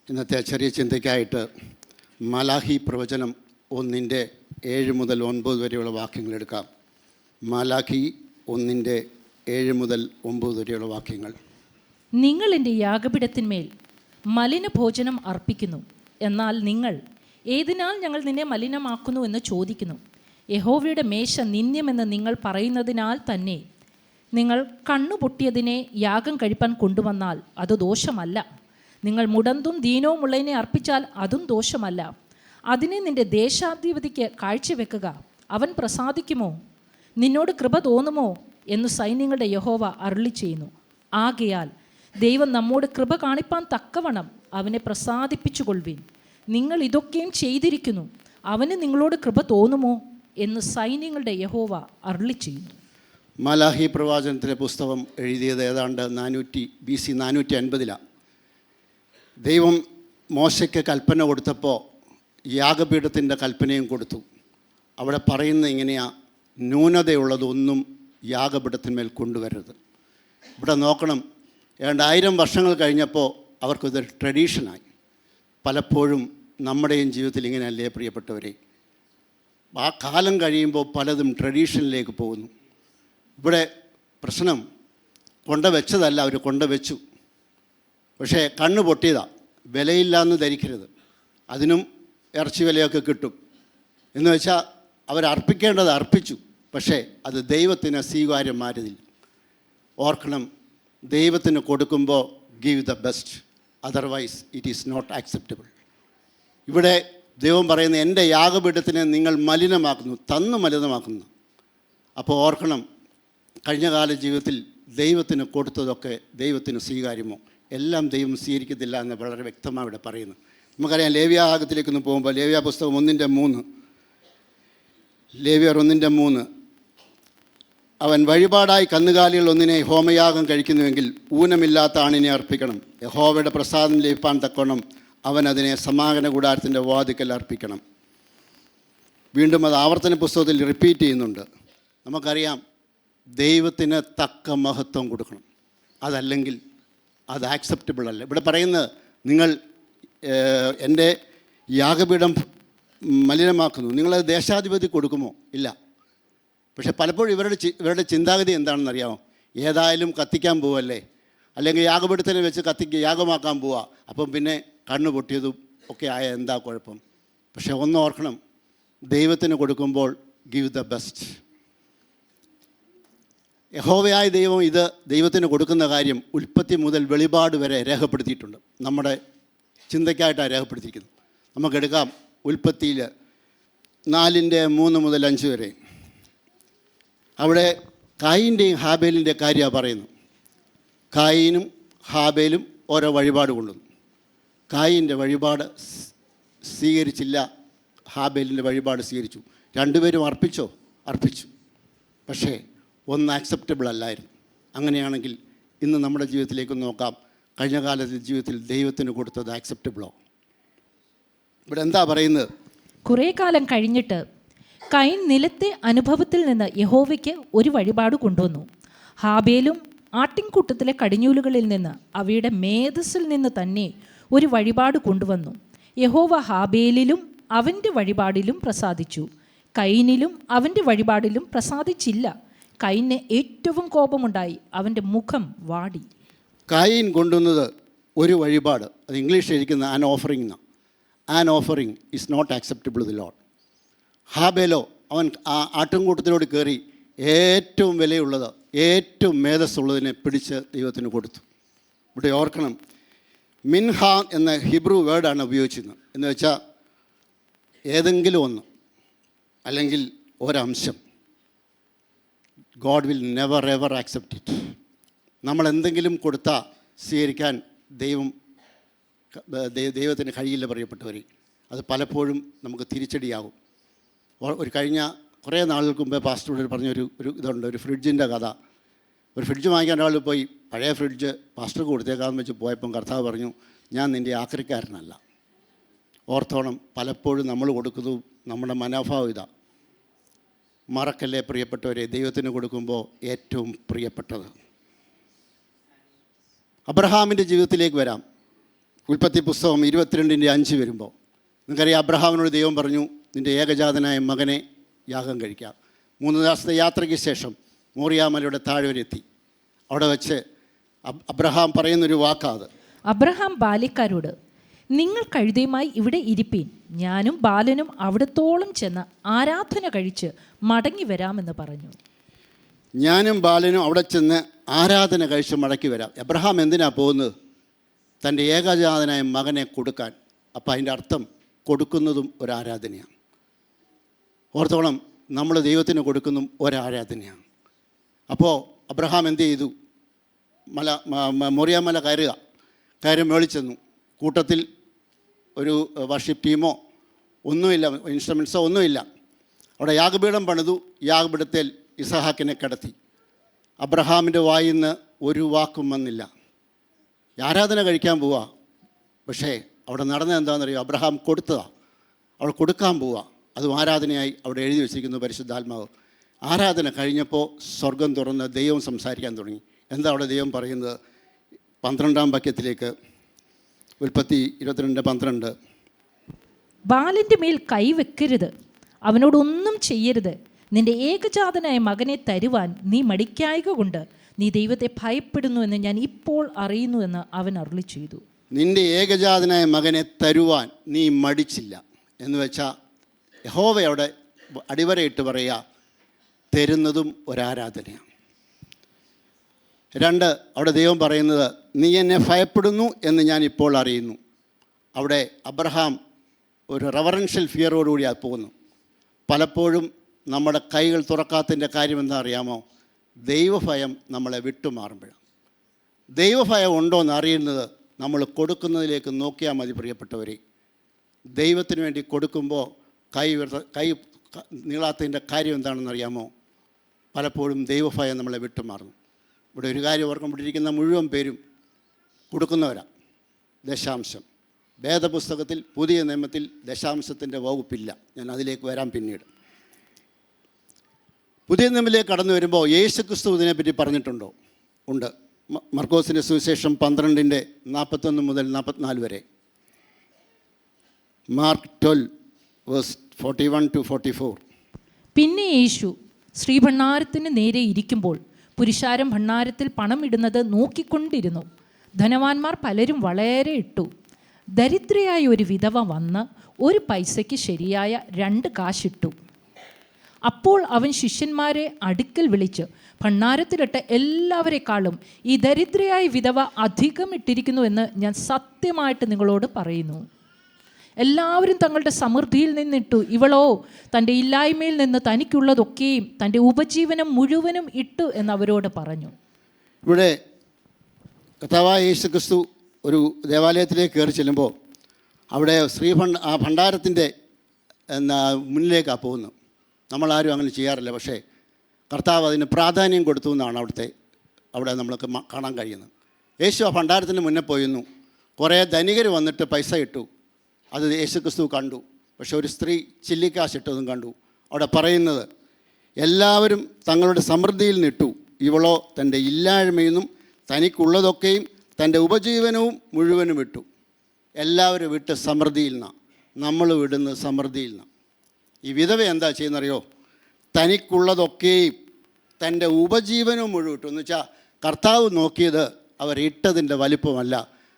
ഇന്നത്തെ ചെറിയ ചിന്തയ്ക്കായിട്ട് മലാഹി പ്രവചനം 1:7 മുതൽ 9 വരെയുള്ള വാക്യങ്ങൾ എടുക്കാം. മലാഖി 1:7 മുതൽ 9 വരെയുള്ള വാക്യങ്ങൾ. നിങ്ങൾ എൻ്റെ യാഗപീഠത്തിന്മേൽ മലിനഭോജനം അർപ്പിക്കുന്നു. എന്നാൽ നിങ്ങൾ ഏതിനാൽ ഞങ്ങൾ നിന്നെ മലിനമാക്കുന്നു എന്ന് ചോദിക്കുന്നു. യഹോവയുടെ മേശ നിന്ദ്യമെന്ന് നിങ്ങൾ പറയുന്നതിനാൽ തന്നെ നിങ്ങൾ കണ്ണുപൊട്ടിയതിനെ യാഗം കഴിപ്പാൻ കൊണ്ടുവന്നാൽ അത് ദോഷമല്ല. നിങ്ങൾ മുടന്തും ദീനവുമുള്ളതിനെ അർപ്പിച്ചാൽ അതും ദോഷമല്ല. അതിനെ നിന്റെ ദേശാധിപതിക്ക് കാഴ്ചവെക്കുക. അവൻ പ്രസാദിക്കുമോ? നിന്നോട് കൃപ തോന്നുമോ എന്ന് സൈന്യങ്ങളുടെ യഹോവ അരുളി ചെയ്യുന്നു. ആകയാൽ ദൈവം നമ്മോട് കൃപ കാണിപ്പാൻ തക്കവണ്ണം അവനെ പ്രസാദിപ്പിച്ചുകൊള്ളുവിൻ. നിങ്ങൾ ഇതൊക്കെയും ചെയ്തിരിക്കുന്നു, അവന് നിങ്ങളോട് കൃപ തോന്നുമോ എന്ന് സൈന്യങ്ങളുടെ യഹോവ അരുളി ചെയ്യുന്നു. മലാഹി പ്രവാചനത്തിലെ പുസ്തകം എഴുതിയത് ഏതാണ്ട് BC 450. ദൈവം മോശയ്ക്ക് കൽപ്പന കൊടുത്തപ്പോൾ യാഗപീഠത്തിൻ്റെ കൽപ്പനയും കൊടുത്തു. അവിടെ പറയുന്ന ഇങ്ങനെയാണ്, ന്യൂനതയുള്ളതൊന്നും യാഗപീഠത്തിന്മേൽ കൊണ്ടുവരരുത്. ഇവിടെ നോക്കണം, 1000 വർഷങ്ങൾ കഴിഞ്ഞപ്പോൾ അവർക്കൊരു ട്രഡീഷനായി. പലപ്പോഴും നമ്മുടെയും ജീവിതത്തിൽ ഇങ്ങനെയല്ലേ പ്രിയപ്പെട്ടവരെ? ആ കാലം കഴിയുമ്പോൾ പലതും ട്രഡീഷനിലേക്ക് പോകുന്നു. ഇവിടെ പ്രശ്നം കൊണ്ടുവച്ചതല്ല, അവർ കൊണ്ടുവച്ചു. പക്ഷേ കണ്ണ് പൊട്ടിയതാണ്. വിലയില്ലാന്ന് ധരിക്കരുത്. അതിനും ഇറച്ചി വിലയൊക്കെ കിട്ടും എന്ന് വെച്ചാൽ അവരർപ്പിക്കേണ്ടത് അർപ്പിച്ചു. പക്ഷേ അത് ദൈവത്തിന് സ്വീകാര്യമായതില്ല. ഓർക്കണം, ദൈവത്തിന് കൊടുക്കുമ്പോൾ give the best, otherwise it is not acceptable. ഇവിടെ ദൈവം പറയുന്ന, എൻ്റെ യാഗപീഠത്തിനെ നിങ്ങൾ മലിനമാക്കുന്നു, മലിനമാക്കുന്നു. അപ്പോൾ ഓർക്കണം, കഴിഞ്ഞ കാല ജീവിതത്തിൽ ദൈവത്തിന് കൊടുത്തതൊക്കെ ദൈവത്തിന് സ്വീകാര്യമോ? എല്ലാം ദൈവം സ്വീകരിക്കത്തില്ല എന്ന് വളരെ വ്യക്തമായി ഇവിടെ പറയുന്നു. നമുക്കറിയാം, ലേവ്യാഭാഗത്തിലേക്കൊന്ന് പോകുമ്പോൾ ലേവ്യ പുസ്തകം 1:3, ലേവ്യർ 1:3, അവൻ വഴിപാടായി കന്നുകാലികൾ ഒന്നിനെ ഹോമയാഗം കഴിക്കുന്നുവെങ്കിൽ ഊനമില്ലാത്ത ആണിനെ അർപ്പിക്കണം. യഹോവയുടെ പ്രസാദം ലഭിപ്പാൻ തക്കവണ്ണം അവൻ അതിനെ സമാഗമന കൂടാരത്തിൻ്റെ വാതിക്കൽ അർപ്പിക്കണം. വീണ്ടും അത് ആവർത്തന പുസ്തകത്തിൽ റിപ്പീറ്റ് ചെയ്യുന്നുണ്ട്. നമുക്കറിയാം, ദൈവത്തിന് തക്ക മഹത്വം കൊടുക്കണം. അതല്ലെങ്കിൽ അത് ആക്സെപ്റ്റബിൾ അല്ല. ഇവിടെ പറയുന്നത്, നിങ്ങൾ എൻ്റെ യാഗപീഠം മലിനമാക്കുന്നു, നിങ്ങളത് ദേശാധിപതി കൊടുക്കുമോ? ഇല്ല. പക്ഷെ പലപ്പോഴും ഇവരുടെ ചിന്താഗതി എന്താണെന്നറിയാമോ? ഏതായാലും കത്തിക്കാൻ പോവല്ലേ, അല്ലെങ്കിൽ യാഗപീഠത്തിനെ വെച്ച് യാഗമാക്കാൻ പോവുക, അപ്പം പിന്നെ കണ്ണ് പൊട്ടിയതും ഒക്കെ ആയ എന്താ കുഴപ്പം? പക്ഷെ ഒന്ന് ഓർക്കണം, ദൈവത്തിന് കൊടുക്കുമ്പോൾ ഗിവ് ദ ബെസ്റ്റ്. യഹോവയായ ദൈവം ഇത് ദൈവത്തിന് കൊടുക്കുന്ന കാര്യം ഉൽപ്പത്തി മുതൽ വെളിപാട് വരെ രേഖപ്പെടുത്തിയിട്ടുണ്ട്. നമ്മുടെ ചിന്തയ്ക്കായിട്ടാണ് രേഖപ്പെടുത്തിയിരിക്കുന്നത്. നമുക്കെടുക്കാം, ഉൽപ്പത്തിയിൽ 4:3 മുതൽ 5 വരെ. അവിടെ കായീൻ്റെയും ഹാബേലിൻ്റെ കാര്യമാണ് പറയുന്നത്. കായീനും ഹാബേലും ഓരോ വഴിപാട് കൊണ്ടുവന്നു. കായീൻ്റെ വഴിപാട് സ്വീകരിച്ചില്ല, ഹാബേലിൻ്റെ വഴിപാട് സ്വീകരിച്ചു. രണ്ടുപേരും അർപ്പിച്ചു. പക്ഷേ ഒന്ന് ആക്സെപ്റ്റബിൾ അല്ലായിരുന്നു. അങ്ങനെയാണെങ്കിൽ ഇന്ന് നമ്മുടെ ജീവിതത്തിലേക്ക് നോക്കാം. കഴിഞ്ഞ കാലത്തെ ജീവിതത്തിൽ ദൈവത്തിന് കൊടുത്തത് ആക്സെപ്റ്റബിളോ? ഇവിടെ എന്താ പറയുന്നത്? കുറേ കാലം കഴിഞ്ഞിട്ട് കയീൻ നിലത്തെ അനുഭവത്തിൽ നിന്ന് യഹോവയ്ക്ക് ഒരു വഴിപാട് കൊണ്ടുവന്നു. ഹാബേലും ആട്ടിൻകൂട്ടത്തിലെ കടിഞ്ഞൂലുകളിൽ നിന്ന് അവയുടെ മേധസ്സിൽ നിന്ന് തന്നെ ഒരു വഴിപാട് കൊണ്ടുവന്നു. യഹോവ ഹാബേലിലും അവൻ്റെ വഴിപാടിലും പ്രസാദിച്ചു, കയീനിലും അവൻ്റെ വഴിപാടിലും പ്രസാദിച്ചില്ല. കയീന് ഏറ്റവും കോപമുണ്ടായി, അവൻ്റെ മുഖം വാടി. കായീൻ കൊണ്ടുവന്നത് ഒരു വഴിപാട്, അത് ഇംഗ്ലീഷിൽ ഇരിക്കുന്ന an offering is not acceptable the lord. ഹാബേലോ, അവൻ ആ ആട്ടിൻകൂട്ടത്തിലോട് കയറി ഏറ്റവും വിലയുള്ളത്, ഏറ്റവും മേധസ്സുള്ളതിനെ പിടിച്ച് ദൈവത്തിന് കൊടുത്തു. ഇവിടെ ഓർക്കണം, മിൻഹ എന്ന ഹിബ്രു വേർഡാണ് ഉപയോഗിച്ചിരുന്നത്. എന്ന് വെച്ചാൽ ഏതെങ്കിലും ഒന്ന്, അല്ലെങ്കിൽ ഒരംശം. God will never ever accept it. നമ്മൾ എന്തെങ്കിലും കൊടുത്താൽ സ്വീകരിക്കാൻ ദൈവത്തിന് കഴിയില്ല പ്രിയപ്പെട്ടവർ. അത് പലപ്പോഴും നമുക്ക് തിരിച്ചടിയാകും. കഴിഞ്ഞ കുറേ നാളുകൾക്ക് മുമ്പേ പാസ്റ്റർ പറഞ്ഞൊരു ഇതുണ്ട്, ഒരു ഫ്രിഡ്ജിൻ്റെ കഥ. ഒരു ഫ്രിഡ്ജ് വാങ്ങിക്കാൻ ഒരാൾ പോയി, പഴയ ഫ്രിഡ്ജ് പാസ്റ്റർക്ക് കൊടുത്തേക്കാമെന്ന് വെച്ച് പോയപ്പം കർത്താവ് പറഞ്ഞു, ഞാൻ നിൻ്റെ ആക്രിക്കാരനല്ല. ഓർത്തോണം, പലപ്പോഴും നമ്മൾ കൊടുക്കുന്നതും നമ്മുടെ മനോഭാവം ഇതാ. മറക്കല്ലേ പ്രിയപ്പെട്ടവരെ, ദൈവത്തിന് കൊടുക്കുമ്പോൾ ഏറ്റവും പ്രിയപ്പെട്ടത്. അബ്രഹാമിൻ്റെ ജീവിതത്തിലേക്ക് വരാം. ഉൽപ്പത്തി പുസ്തകം 22:5 വരുമ്പോൾ നിങ്ങൾക്കറിയാം, അബ്രഹാമിനോട് ദൈവം പറഞ്ഞു, നിൻ്റെ ഏകജാതനായ മകനെ യാഗം കഴിക്കാം. 3 ദിവസത്തെ യാത്രയ്ക്ക് ശേഷം മോറിയാമലയുടെ താഴ്വരെത്തി. അവിടെ വെച്ച് അബ്രഹാം പറയുന്നൊരു വാക്കാത്. അബ്രഹാം ബാല്യക്കാരോട്, നിങ്ങൾ കഴുതയുമായി ഇവിടെ ഇരിപ്പീൻ, ഞാനും ബാലനും അവിടത്തോളം ചെന്ന് ആരാധന കഴിച്ച് മടങ്ങി വരാമെന്ന് പറഞ്ഞു. ഞാനും ബാലനും അവിടെ ചെന്ന് ആരാധന കഴിച്ച് മടക്കി വരാം. അബ്രഹാം എന്തിനാണ് പോകുന്നത്? തൻ്റെ ഏകജാതനായ മകനെ കൊടുക്കാൻ. അപ്പം അതിൻ്റെ അർത്ഥം കൊടുക്കുന്നതും ഒരാരാധനയാണ്. ഓർത്തോളം, നമ്മൾ ദൈവത്തിന് കൊടുക്കുന്നതും ഒരാരാധനയാണ്. അപ്പോൾ അബ്രഹാം എന്ത് ചെയ്തു? മോറിയാമല കയറി മേളിൽ ചെന്നു. കൂട്ടത്തിൽ ഒരു വർഷിപ്പ് ടീമോ ഒന്നുമില്ല, ഇൻസ്ട്രുമെൻസോ ഒന്നുമില്ല. അവിടെ യാഗപീഠം പണിതു. യാഗപീഠത്തിൽ ഇസഹാക്കിനെ കിടത്തി. അബ്രഹാമിൻ്റെ വായിൽ നിന്ന് ഒരു വാക്കും വന്നില്ല. ആരാധന കഴിക്കാൻ പോവുക. പക്ഷേ അവിടെ നടന്നത് എന്താണെന്നറിയോ? അബ്രഹാം കൊടുത്തതാണ്. അവിടെ കൊടുക്കാൻ പോവുക. അതും ആരാധനയായി അവിടെ എഴുതി വെച്ചിരിക്കുന്നു പരിശുദ്ധാത്മാവ്. ആരാധന കഴിഞ്ഞപ്പോൾ സ്വർഗം തുറന്ന് ദൈവം സംസാരിക്കാൻ തുടങ്ങി. എന്താ അവിടെ ദൈവം പറയുന്നത്? 12-ാം വാക്യത്തിലേക്ക്, ഉൽപ്പത്തി 22:12. ബാലൻ്റെ മേൽ കൈവെക്കരുത്, അവനോടൊന്നും ചെയ്യരുത്. നിന്റെ ഏകജാതനായ മകനെ തരുവാൻ നീ മടിക്കായക കൊണ്ട് നീ ദൈവത്തെ ഭയപ്പെടുന്നു എന്ന് ഞാൻ ഇപ്പോൾ അറിയുന്നു എന്ന് അവൻ അരുളി ചെയ്തു. നിന്റെ ഏകജാതനായ മകനെ തരുവാൻ നീ മടിച്ചില്ല എന്ന് വെച്ചാൽ യഹോവയോടെ അടിവരയിട്ട് പറയുക, തരുന്നതും ഒരാരാധനയാണ്. 2, അവിടെ ദൈവം പറയുന്നത്, നീ എന്നെ ഭയപ്പെടുന്നു എന്ന് ഞാൻ ഇപ്പോൾ അറിയുന്നു. അവിടെ അബ്രഹാം ഒരു റെവറൻഷ്യൽ ഫിയറോടുകൂടിയാണ് പോകുന്നു. പലപ്പോഴും നമ്മുടെ കൈകൾ തുറക്കാത്തതിൻ്റെ കാര്യം എന്താ അറിയാമോ? ദൈവഭയം നമ്മളെ വിട്ടുമാറുമ്പോഴാണ്. ദൈവഭയം ഉണ്ടോ എന്ന് അറിയുന്നത് നമ്മൾ കൊടുക്കുന്നതിലേക്ക് നോക്കിയാൽ മതി. പ്രിയപ്പെട്ടവരെ, ദൈവത്തിന് വേണ്ടി കൊടുക്കുമ്പോൾ കൈ നീളാത്തതിൻ്റെ കാര്യം എന്താണെന്ന് അറിയാമോ? പലപ്പോഴും ദൈവഭയം നമ്മളെ വിട്ടുമാറുന്നു. ഇവിടെ ഒരു കാര്യം ഓർക്കുമ്പോഴിരിക്കുന്ന മുഴുവൻ പേരും കൊടുക്കുന്നവരാണ്. ദശാംശം വേദപുസ്തകത്തിൽ പുതിയ നിയമത്തിൽ ദശാംശത്തിൻ്റെ വകുപ്പില്ല. ഞാൻ അതിലേക്ക് വരാം പിന്നീട്. പുതിയ നിയമത്തിലേക്ക് കടന്നു വരുമ്പോൾ യേശുക്രിസ്തു ഇതിനെപ്പറ്റി പറഞ്ഞിട്ടുണ്ടോ? ഉണ്ട്. മർക്കോസിൻ്റെ സുവിശേഷം 12:41 മുതൽ 44 വരെ. മാർക്ക് 12:41-44. പിന്നെ യേശു ശ്രീഭണ്ഡാരത്തിന് നേരെ ഇരിക്കുമ്പോൾ പുരുഷാരം ഭണ്ഡാരത്തിൽ പണം ഇടുന്നത് നോക്കിക്കൊണ്ടിരുന്നു. ധനവാന്മാർ പലരും വളരെ ഇട്ടു. ദരിദ്രയായ ഒരു വിധവ വന്ന് 1 പൈസയ്ക്ക് ശരിയായ 2 കാശിട്ടു. അപ്പോൾ അവൻ ശിഷ്യന്മാരെ അടുക്കൽ വിളിച്ച്, ഭണ്ഡാരത്തിലിട്ട എല്ലാവരെക്കാളും ഈ ദരിദ്രയായ വിധവ അധികം ഇട്ടിരിക്കുന്നു എന്ന് ഞാൻ സത്യമായിട്ട് നിങ്ങളോട് പറയുന്നു. എല്ലാവരും തങ്ങളുടെ സമൃദ്ധിയിൽ നിന്നിട്ടു, ഇവളോ തൻ്റെ ഇല്ലായ്മയിൽ നിന്ന് തനിക്കുള്ളതൊക്കെയും തൻ്റെ ഉപജീവനം മുഴുവനും ഇട്ടു എന്ന് അവരോട് പറഞ്ഞു. ഇവിടെ കർത്താവായ യേശുക്രിസ്തു ഒരു ദേവാലയത്തിലേക്ക് കയറി ചെല്ലുമ്പോൾ അവിടെ ആ ഭണ്ഡാരത്തിൻ്റെ മുന്നിലേക്കാണ് പോകുന്നത്. നമ്മളാരും അങ്ങനെ ചെയ്യാറില്ല. പക്ഷേ കർത്താവ് അതിന് പ്രാധാന്യം കൊടുത്തു എന്നാണ് അവിടെ നമ്മൾക്ക് കാണാൻ കഴിയുന്നത്. യേശു ആ ഭണ്ഡാരത്തിന് മുന്നേ പോയിരുന്നു. കുറേ ധനികർ വന്നിട്ട് പൈസ ഇട്ടു. അത് യേശുക്രിസ്തു കണ്ടു. പക്ഷെ ഒരു സ്ത്രീ ചില്ലിക്കാശ് ഇട്ടതും കണ്ടു. അവിടെ പറയുന്നത്, എല്ലാവരും തങ്ങളുടെ സമൃദ്ധിയിൽ നിട്ടു, ഇവളോ തൻ്റെ ഇല്ലായ്മയിൽ നിന്നും തനിക്കുള്ളതൊക്കെയും തൻ്റെ ഉപജീവനവും മുഴുവനും ഇട്ടു. എല്ലാവരും വിട്ട് സമൃദ്ധിയിൽ നിന്നാണ്. നമ്മൾ വിടുന്നത് സമൃദ്ധിയിൽ നിന്നാണ്. ഈ വിധവ എന്താ ചെയ്യുന്നറിയോ? തനിക്കുള്ളതൊക്കെയും തൻ്റെ ഉപജീവനവും മുഴുവൻ ഇട്ടു. എന്ന് വെച്ചാൽ കർത്താവ് നോക്കിയത് അവരിട്ടതിൻ്റെ വലിപ്പമല്ല,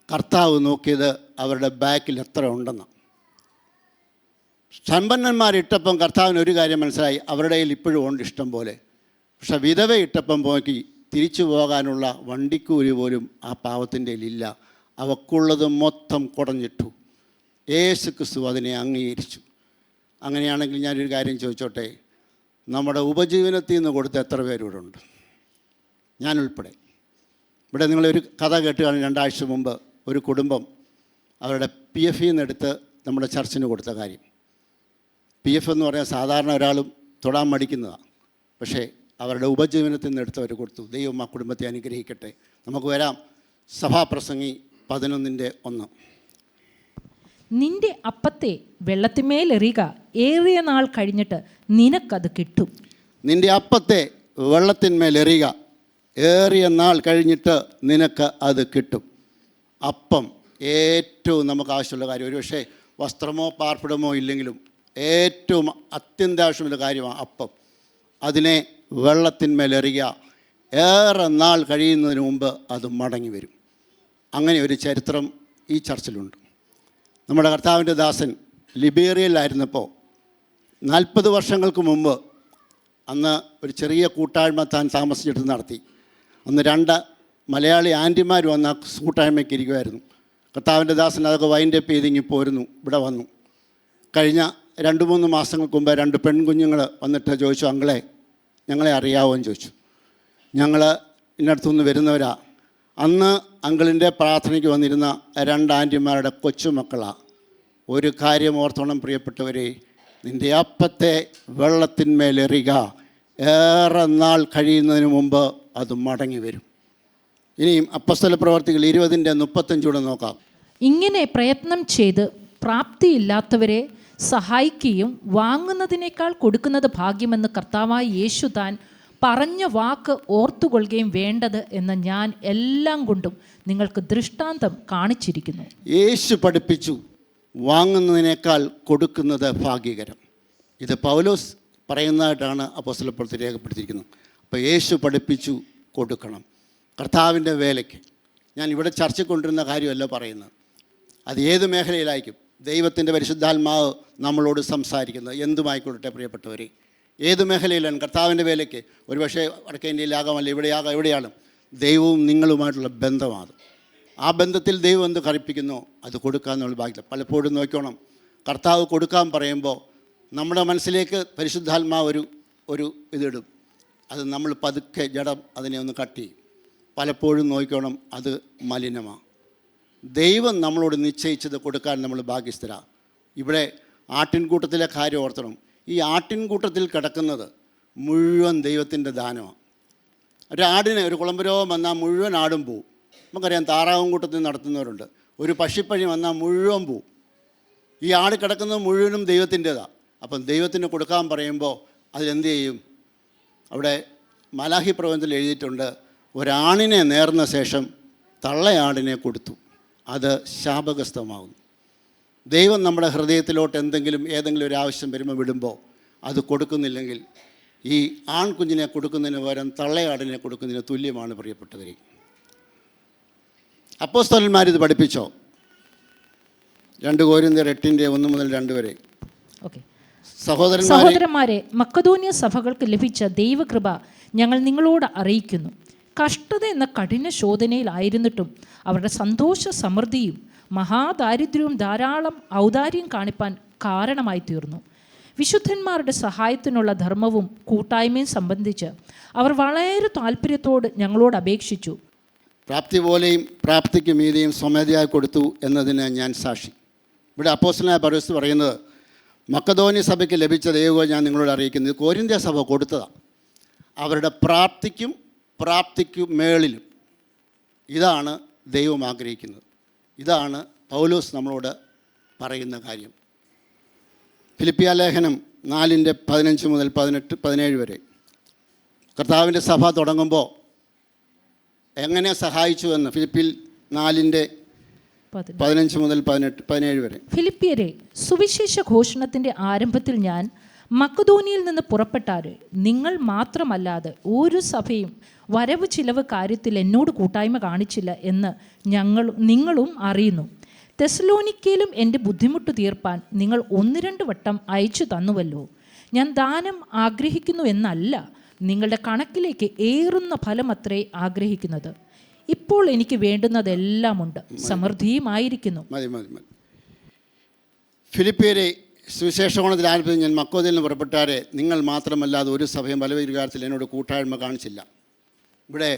കർത്താവ് നോക്കിയത് അവരുടെ ബാക്കിൽ എത്ര ഉണ്ടെന്ന്. സമ്പന്നന്മാരിട്ടപ്പം കർത്താവിന് ഒരു കാര്യം മനസ്സിലായി, അവരുടെ കയ്യിൽ ഇപ്പോഴും ഉണ്ട് ഇഷ്ടം പോലെ. പക്ഷെ വിധവ ഇട്ടപ്പം പോക്കി തിരിച്ചു പോകാനുള്ള വണ്ടിക്കൂലി പോലും ആ പാവത്തിൻ്റെ ഇല്ല. അവക്കുള്ളത് മൊത്തം കുടഞ്ഞിട്ടു. യേശുക്രിസ്തു അതിനെ അംഗീകരിച്ചു. അങ്ങനെയാണെങ്കിൽ ഞാനൊരു കാര്യം ചോദിച്ചോട്ടെ, നമ്മുടെ ഉപജീവനത്തിൽ നിന്ന് കൊടുത്ത എത്ര പേരിവിടെ ഉണ്ട്? ഞാനുൾപ്പെടെ. ഇവിടെ നിങ്ങളൊരു കഥ കേട്ട് കാണും. 2 ആഴ്ച മുമ്പ് ഒരു കുടുംബം അവരുടെ PF നിന്നെടുത്ത് നമ്മുടെ ചർച്ചിന് കൊടുത്ത കാര്യം. PF എന്ന് പറഞ്ഞാൽ സാധാരണ ഒരാളും തൊടാൻ മടിക്കുന്നതാണ്. പക്ഷേ അവരുടെ ഉപജീവനത്തിൽ നിന്ന് എടുത്തവർ കൊടുത്തു. ദൈവം ആ കുടുംബത്തെ അനുഗ്രഹിക്കട്ടെ. നമുക്ക് വരാം. സഭാപ്രസംഗി 11:1. നിന്റെ അപ്പത്തെ വെള്ളത്തിന്മേലെറിയുക, ഏറിയ നാൾ കഴിഞ്ഞിട്ട് നിനക്കത് കിട്ടും. നിന്റെ അപ്പത്തെ വെള്ളത്തിന്മേലെറിയുക, ഏറിയ നാൾ കഴിഞ്ഞിട്ട് നിനക്ക് അത് കിട്ടും. അപ്പം ഏറ്റവും നമുക്ക് ആവശ്യമുള്ള കാര്യം. ഒരുപക്ഷെ വസ്ത്രമോ പാർപ്പിടമോ ഇല്ലെങ്കിലും ഏറ്റവും അത്യന്താവശ്യമുള്ള കാര്യമാണ് അപ്പം. അതിനെ വെള്ളത്തിന്മേലെറിയുക, ഏറെ നാൾ കഴിയുന്നതിന് മുമ്പ് അത് മടങ്ങി വരും. അങ്ങനെ ഒരു ചരിത്രം ഈ ചർച്ചിലുണ്ട്. നമ്മുടെ കർത്താവിൻ്റെ ദാസൻ ലിബേറിയയിലായിരുന്നപ്പോൾ 40 വർഷങ്ങൾക്ക് മുമ്പ് അന്ന് ഒരു ചെറിയ കൂട്ടായ്മ താൻ താമസിച്ചിട്ട് നടത്തി. അന്ന് 2 മലയാളി ആൻറ്റിമാർ വന്ന് ആ കൂട്ടായ്മയ്ക്ക് ഇരിക്കുമായിരുന്നു. കർത്താവിൻ്റെ ദാസൻ അതൊക്കെ വൈൻഡപ്പ് ചെയ്തിങ്ങി പോരുന്നു, ഇവിടെ വന്നു. കഴിഞ്ഞ 2-3 മാസങ്ങൾക്ക് മുമ്പ് 2 പെൺകുഞ്ഞുങ്ങൾ വന്നിട്ട് ചോദിച്ചു, അങ്ങളെ ഞങ്ങളെ അറിയാമോ എന്ന് ചോദിച്ചു. ഞങ്ങൾ ഇന്നടുത്തുനിന്ന് വരുന്നവരാ. അന്ന് അങ്കിളിൻ്റെ പ്രാർത്ഥനയ്ക്ക് വന്നിരുന്ന 2 ആൻറ്റിമാരുടെ കൊച്ചുമക്കളാണ്. ഒരു കാര്യം ഓർത്തോണം പ്രിയപ്പെട്ടവരെ, നിൻ്റെ അപ്പത്തെ വെള്ളത്തിന്മേലെറിയുക, ഏറെ നാൾ കഴിയുന്നതിന് മുമ്പ് അത് മടങ്ങി വരും. ഇനിയും അപ്പോസ്തല പ്രവർത്തികൾ 20:35 നോക്കാം. ഇങ്ങനെ പ്രയത്നം ചെയ്ത് പ്രാപ്തിയില്ലാത്തവരെ സഹായിക്കുകയും വാങ്ങുന്നതിനേക്കാൾ കൊടുക്കുന്നത് ഭാഗ്യമെന്ന് കർത്താവായ യേശു താൻ പറഞ്ഞ വാക്ക് ഓർത്തുകൊള്ളുകയും വേണ്ടത് എന്ന് ഞാൻ എല്ലാം കൊണ്ടും നിങ്ങൾക്ക് ദൃഷ്ടാന്തം കാണിച്ചിരിക്കുന്നു. യേശു പഠിപ്പിച്ചു, വാങ്ങുന്നതിനേക്കാൾ കൊടുക്കുന്നത് ഭാഗ്യകരം. ഇത് പൗലോസ് പറയുന്നതായിട്ടാണ് അപ്പോസ്തല പ്രവൃത്തി രേഖപ്പെടുത്തിയിരിക്കുന്നത്. അപ്പോൾ യേശു പഠിപ്പിച്ചു കൊടുക്കണം കർത്താവിൻ്റെ വേലയ്ക്ക്. ഞാൻ ഇവിടെ ചർച്ച കൊണ്ടിരുന്ന കാര്യമല്ല പറയുന്നത്, അത് ഏത് മേഖലയിലായിരിക്കും. ദൈവത്തിൻ്റെ പരിശുദ്ധാത്മാവ് നമ്മളോട് സംസാരിക്കുന്നത് എന്തുമായിക്കൊള്ളട്ടെ പ്രിയപ്പെട്ടവരെ, ഏത് മേഖലയിലാണ് കർത്താവിൻ്റെ വേലയ്ക്ക്. ഒരുപക്ഷെ വടക്കേ ഇന്ത്യയിലാകാമല്ല, എവിടെയാണ് ദൈവവും നിങ്ങളുമായിട്ടുള്ള ബന്ധമാണ്. ആ ബന്ധത്തിൽ ദൈവം എന്ത് കൽപ്പിക്കുന്നോ അത് കൊടുക്കാമെന്നുള്ള ഭാഗ്യം. പലപ്പോഴും നോക്കണം, കർത്താവ് കൊടുക്കാൻ പറയുമ്പോൾ നമ്മുടെ മനസ്സിലേക്ക് പരിശുദ്ധാത്മാവ് ഒരു ഇതിടും. അത് നമ്മൾ പതുക്കെ ജഡം അതിനെ ഒന്ന് കട്ട് ചെയ്യും. പലപ്പോഴും നോക്കണം, അത് മലിനമാണ്. ദൈവം നമ്മളോട് നിശ്ചയിച്ചത് കൊടുക്കാൻ നമ്മൾ ഭാഗ്യസ്ഥരാണ്. ഇവിടെ ആട്ടിൻകൂട്ടത്തിലെ കാര്യം ഓർത്തണം. ഈ ആട്ടിൻകൂട്ടത്തിൽ കിടക്കുന്നത് മുഴുവൻ ദൈവത്തിൻ്റെ ദാനമാണ്. ഒരാടിനെ ഒരു കുളമ്പരോഗം വന്നാൽ മുഴുവൻ ആടും പോവും. നമുക്കറിയാം, താറാവും കൂട്ടത്തിൽ നടത്തുന്നവരുണ്ട്. ഒരു പക്ഷിപ്പഴി വന്നാൽ മുഴുവൻ പോവും. ഈ ആട് കിടക്കുന്നത് മുഴുവനും ദൈവത്തിൻ്റെതാണ്. അപ്പം ദൈവത്തിന് കൊടുക്കാൻ പറയുമ്പോൾ അതിലെന്ത് ചെയ്യും? അവിടെ മലാഹി പ്രവചനത്തിൽ എഴുതിയിട്ടുണ്ട്, ഒരാണിനെ നേർന്ന ശേഷം തള്ളയാടിനെ കൊടുത്തു, അത് ശാപഗ്രസ്തമാകുന്നു. ദൈവം നമ്മുടെ ഹൃദയത്തിലോട്ട് ഏതെങ്കിലും ഒരു ആവശ്യം വരുമ്പോൾ വിടുമ്പോൾ അത് കൊടുക്കുന്നില്ലെങ്കിൽ ഈ ആൺകുഞ്ഞിനെ കൊടുക്കുന്നതിന് പകരം തള്ളയാടിനെ കൊടുക്കുന്നതിന് തുല്യമാണ് പ്രിയപ്പെട്ടവരെ. അപ്പോസ്തലന്മാരിത് പഠിപ്പിച്ചോ? 2 കൊരിന്ത്യർ 8:1-2 വരെ. ഓക്കെ. സഹോദരന്മാരെ, മക്കദോന്യ സഭകൾക്ക് ലഭിച്ച ദൈവകൃപ ഞങ്ങൾ നിങ്ങളോട് അറിയിക്കുന്നു. കഷ്ടത എന്ന കഠിന ശോധനയിലായിരുന്നിട്ടും അവരുടെ സന്തോഷ സമൃദ്ധിയും മഹാദാരിദ്ര്യവും ധാരാളം ഔദാര്യം കാണിപ്പാൻ കാരണമായി തീർന്നു. വിശുദ്ധന്മാരുടെ സഹായത്തിനുള്ള ധർമ്മവും കൂട്ടായ്മയും സംബന്ധിച്ച് അവർ വളരെ താല്പര്യത്തോട് ഞങ്ങളോട് അപേക്ഷിച്ചു. പ്രാപ്തി പോലെയും പ്രാപ്തിക്ക് മീതെയും സ്വമേധയായി കൊടുത്തു എന്നതിന് ഞാൻ സാക്ഷി. ഇവിടെ അപ്പോസ്തലനായ പൗലോസ് പറയുന്നത്, മക്കദോന്യ സഭയ്ക്ക് ലഭിച്ച ദൈവം ഞാൻ നിങ്ങളോട് അറിയിക്കുന്നത് കൊരിന്ത്യ സഭ കൊടുത്തതാണ്. അവരുടെ പ്രാപ്തിക്കും മേളിലും. ഇതാണ് ദൈവം ആഗ്രഹിക്കുന്നത്. ഇതാണ് പൗലോസ് നമ്മളോട് പറയുന്ന കാര്യം. ഫിലിപ്പിയ ലേഖനം 4:15-17 വരെ. കർത്താവിൻ്റെ സഭ തുടങ്ങുമ്പോൾ എങ്ങനെ സഹായിച്ചു എന്ന് ഫിലിപ്പിയിൽ 4:15-17 വരെ. ഫിലിപ്പിയരെ, സുവിശേഷ ഘോഷണത്തിൻ്റെ ആരംഭത്തിൽ ഞാൻ മക്കദോനിയിൽ നിന്ന് പുറപ്പെട്ടാറ് നിങ്ങൾ മാത്രമല്ലാതെ ഒരു സഭയും വരവ് ചിലവ് കാര്യത്തിൽ എന്നോട് കൂട്ടായ്മ കാണിച്ചില്ല എന്ന് നിങ്ങളും അറിയുന്നു. തെസ്സലോനിക്കയിലും എൻ്റെ ബുദ്ധിമുട്ട് തീർപ്പാൻ നിങ്ങൾ 1-2 വട്ടം അയച്ചു തന്നുവല്ലോ. ഞാൻ ദാനം ആഗ്രഹിക്കുന്നു എന്നല്ല, നിങ്ങളുടെ കണക്കിലേക്ക് ഏറുന്ന ഫലമത്രേ ആഗ്രഹിക്കുന്നത്. ഇപ്പോൾ എനിക്ക് വേണ്ടുന്നതെല്ലാമുണ്ട്, സമൃദ്ധിയുമായിരിക്കുന്നു. ഫിലിപ്പിയരെ, സുവിശേഷകോണത്തിൽ ആരംഭിച്ച് ഞാൻ മക്കോദയിൽ നിന്ന് പുറപ്പെട്ടാരെ നിങ്ങൾ മാത്രമല്ലാതെ ഒരു സഭയും പലവികാരത്തിൽ എന്നോട് കൂട്ടായ്മ കാണിച്ചില്ല. ഇവിടെ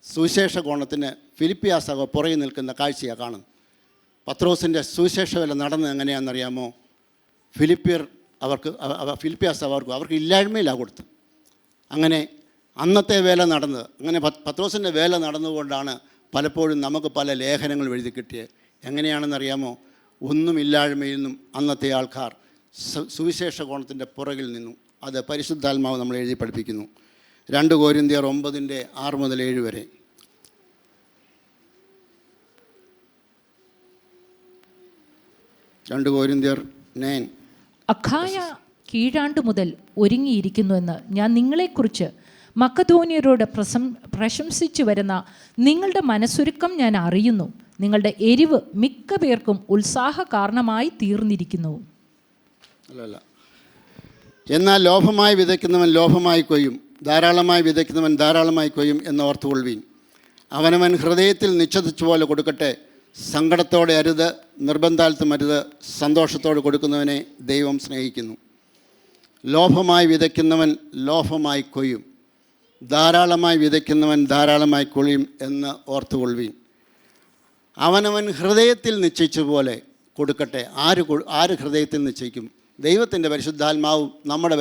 സുവിശേഷ കോണത്തിന് ഫിലിപ്പിയ സഭ പുറകെ നിൽക്കുന്ന കാഴ്ചയാണ് കാണുന്നത്. പത്രോസിൻ്റെ സുവിശേഷ വേല നടന്നത് എങ്ങനെയാണെന്നറിയാമോ? ഫിലിപ്പിയ സഭ അവർക്ക് ഇല്ലായ്മയിലാണ് കൊടുത്തത്. അങ്ങനെ അന്നത്തെ വേല നടന്നത്. അങ്ങനെ പത്രോസിൻ്റെ വേല നടന്നുകൊണ്ടാണ് പലപ്പോഴും നമുക്ക് പല ലേഖനങ്ങൾ എഴുതി കിട്ടിയത്. എങ്ങനെയാണെന്നറിയാമോ? ഒന്നുമില്ലായ്മയിൽ നിന്നും അന്നത്തെ ആൾക്കാർ സുവിശേഷ കോണത്തിൻ്റെ പുറകിൽ നിന്നും. അത് പരിശുദ്ധാത്മാവ് നമ്മൾ എഴുതി പഠിപ്പിക്കുന്നു. 2 കൊരിന്ത്യർ 9:6-7 വരെ. 2 കൊരിന്ത്യർ 9. അഖായ കീഴാണ്ട് മുതൽ ഒരുങ്ങിയിരിക്കുന്നുവെന്ന് ഞാൻ നിങ്ങളെക്കുറിച്ച് മക്കധോന്യരോട് പ്രശംസിച്ചു വരുന്ന നിങ്ങളുടെ മനസ്സുരുക്കം ഞാൻ അറിയുന്നു. നിങ്ങളുടെ എരിവ് മിക്ക പേർക്കും ഉത്സാഹ കാരണമായി തീർന്നിരിക്കുന്നു. അല്ലല്ല. എന്നാൽ ലോഭമായി വിതയ്ക്കുന്നവൻ ലോഭമായി കൊയ്യും, ധാരാളമായി വിതയ്ക്കുന്നവൻ ധാരാളമായി കൊയ്യും എന്ന് ഓർത്തുകൊള്ളുവീൻ. അവനവൻ ഹൃദയത്തിൽ നിശ്ചയിച്ച പോലെ കൊടുക്കട്ടെ, സങ്കടത്തോടെ അരുത്, നിർബന്ധാലത്തും അരുത്, സന്തോഷത്തോടെ കൊടുക്കുന്നവനെ ദൈവം സ്നേഹിക്കുന്നു. ലോഭമായി വിതയ്ക്കുന്നവൻ ലോഭമായി കൊയ്യും, ധാരാളമായി വിതയ്ക്കുന്നവൻ ധാരാളമായി കൊയ്യും എന്ന് ഓർത്തുകൊള്ളുവീൻ. അവനവൻ ഹൃദയത്തിൽ നിശ്ചയിച്ച പോലെ കൊടുക്കട്ടെ. ആര് ഹൃദയത്തിൽ നിശ്ചയിക്കും? ദൈവത്തിൻ്റെ പരിശുദ്ധാത്മാവും നമ്മുടെ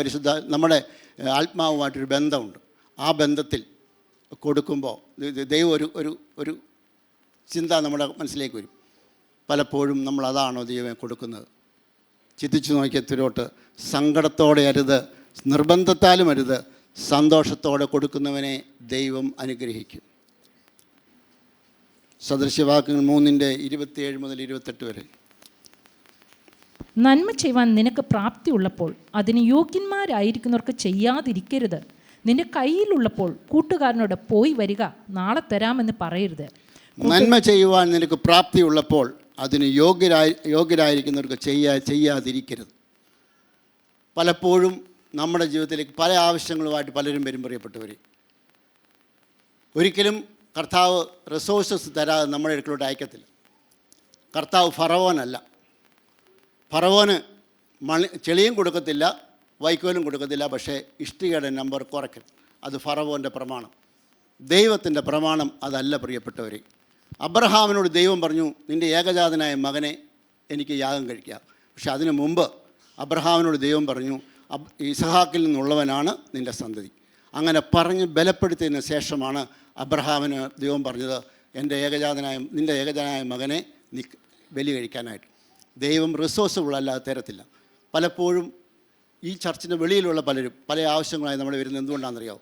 ആത്മാവുമായിട്ടൊരു ബന്ധമുണ്ട്. ആ ബന്ധത്തിൽ കൊടുക്കുമ്പോൾ ദൈവം ഒരു ചിന്ത നമ്മുടെ മനസ്സിലേക്ക് വരും. പലപ്പോഴും നമ്മൾ അതാണോ ദൈവം കൊടുക്കുന്നത്? ചിന്തിച്ചു നോക്കിയ തിരോട്ട് സങ്കടത്തോടെ അരുത്, നിർബന്ധത്താലും അരുത്, സന്തോഷത്തോടെ കൊടുക്കുന്നവനെ ദൈവം അനുഗ്രഹിക്കും. സദൃശ്യവാക്യങ്ങൾ 3:27 മുതൽ 28 വരെ. നന്മ ചെയ്യുവാൻ നിനക്ക് പ്രാപ്തിയുള്ളപ്പോൾ അതിന് യോഗ്യന്മാരായിരിക്കുന്നവർക്ക് ചെയ്യാതിരിക്കരുത്. നിന്റെ കയ്യിലുള്ളപ്പോൾ കൂട്ടുകാരനോട് പോയി വരിക, നാളെ തരാമെന്ന് പറയരുത്. നന്മ ചെയ്യുവാൻ നിനക്ക് പ്രാപ്തിയുള്ളപ്പോൾ അതിന് യോഗ്യരായിരിക്കുന്നവർക്ക് ചെയ്യാതിരിക്കരുത്. പലപ്പോഴും നമ്മുടെ ജീവിതത്തിലേക്ക് പല ആവശ്യങ്ങളുമായിട്ട് പലരും വരും. പ്രിയപ്പെട്ടവർ, ഒരിക്കലും കർത്താവ് റിസോഴ്സസ് തരാതെ നമ്മുടെ അടുക്കലോട്ട് അയക്കത്തില്ല. കർത്താവ് ഫറവോനല്ല. ഫറവോന് ചെളിയും കൊടുക്കത്തില്ല, വൈക്കോലും കൊടുക്കത്തില്ല, പക്ഷേ ഇഷ്ടികയുടെ നമ്പർ കുറയ്ക്കും. അത് ഫറവോൻ്റെ പ്രമാണം. ദൈവത്തിൻ്റെ പ്രമാണം അതല്ല. പ്രിയപ്പെട്ടവരെ, അബ്രഹാമിനോട് ദൈവം പറഞ്ഞു, നിൻ്റെ ഏകജാതനായ മകനെ എനിക്ക് യാഗം കഴിക്കാം. പക്ഷെ അതിനു മുമ്പ് അബ്രഹാമിനോട് ദൈവം പറഞ്ഞു, ഇസഹാക്കിൽ നിന്നുള്ളവനാണ് നിൻ്റെ സന്തതി. അങ്ങനെ പറഞ്ഞ് ബലപ്പെടുത്തിയതിന് ശേഷമാണ് അബ്രഹാമിന് ദൈവം പറഞ്ഞത്, നിൻ്റെ ഏകജാതനായ മകനെ നീ ബലി കഴിക്കാനായിട്ട്. ദൈവം റിസോഴ്സുകളല്ലാതെ തരത്തില്ല. പലപ്പോഴും ഈ ചർച്ചിന് വെളിയിലുള്ള പലരും പല ആവശ്യങ്ങളായി നമ്മൾ വരുന്നത് എന്തുകൊണ്ടാണെന്നറിയാമോ?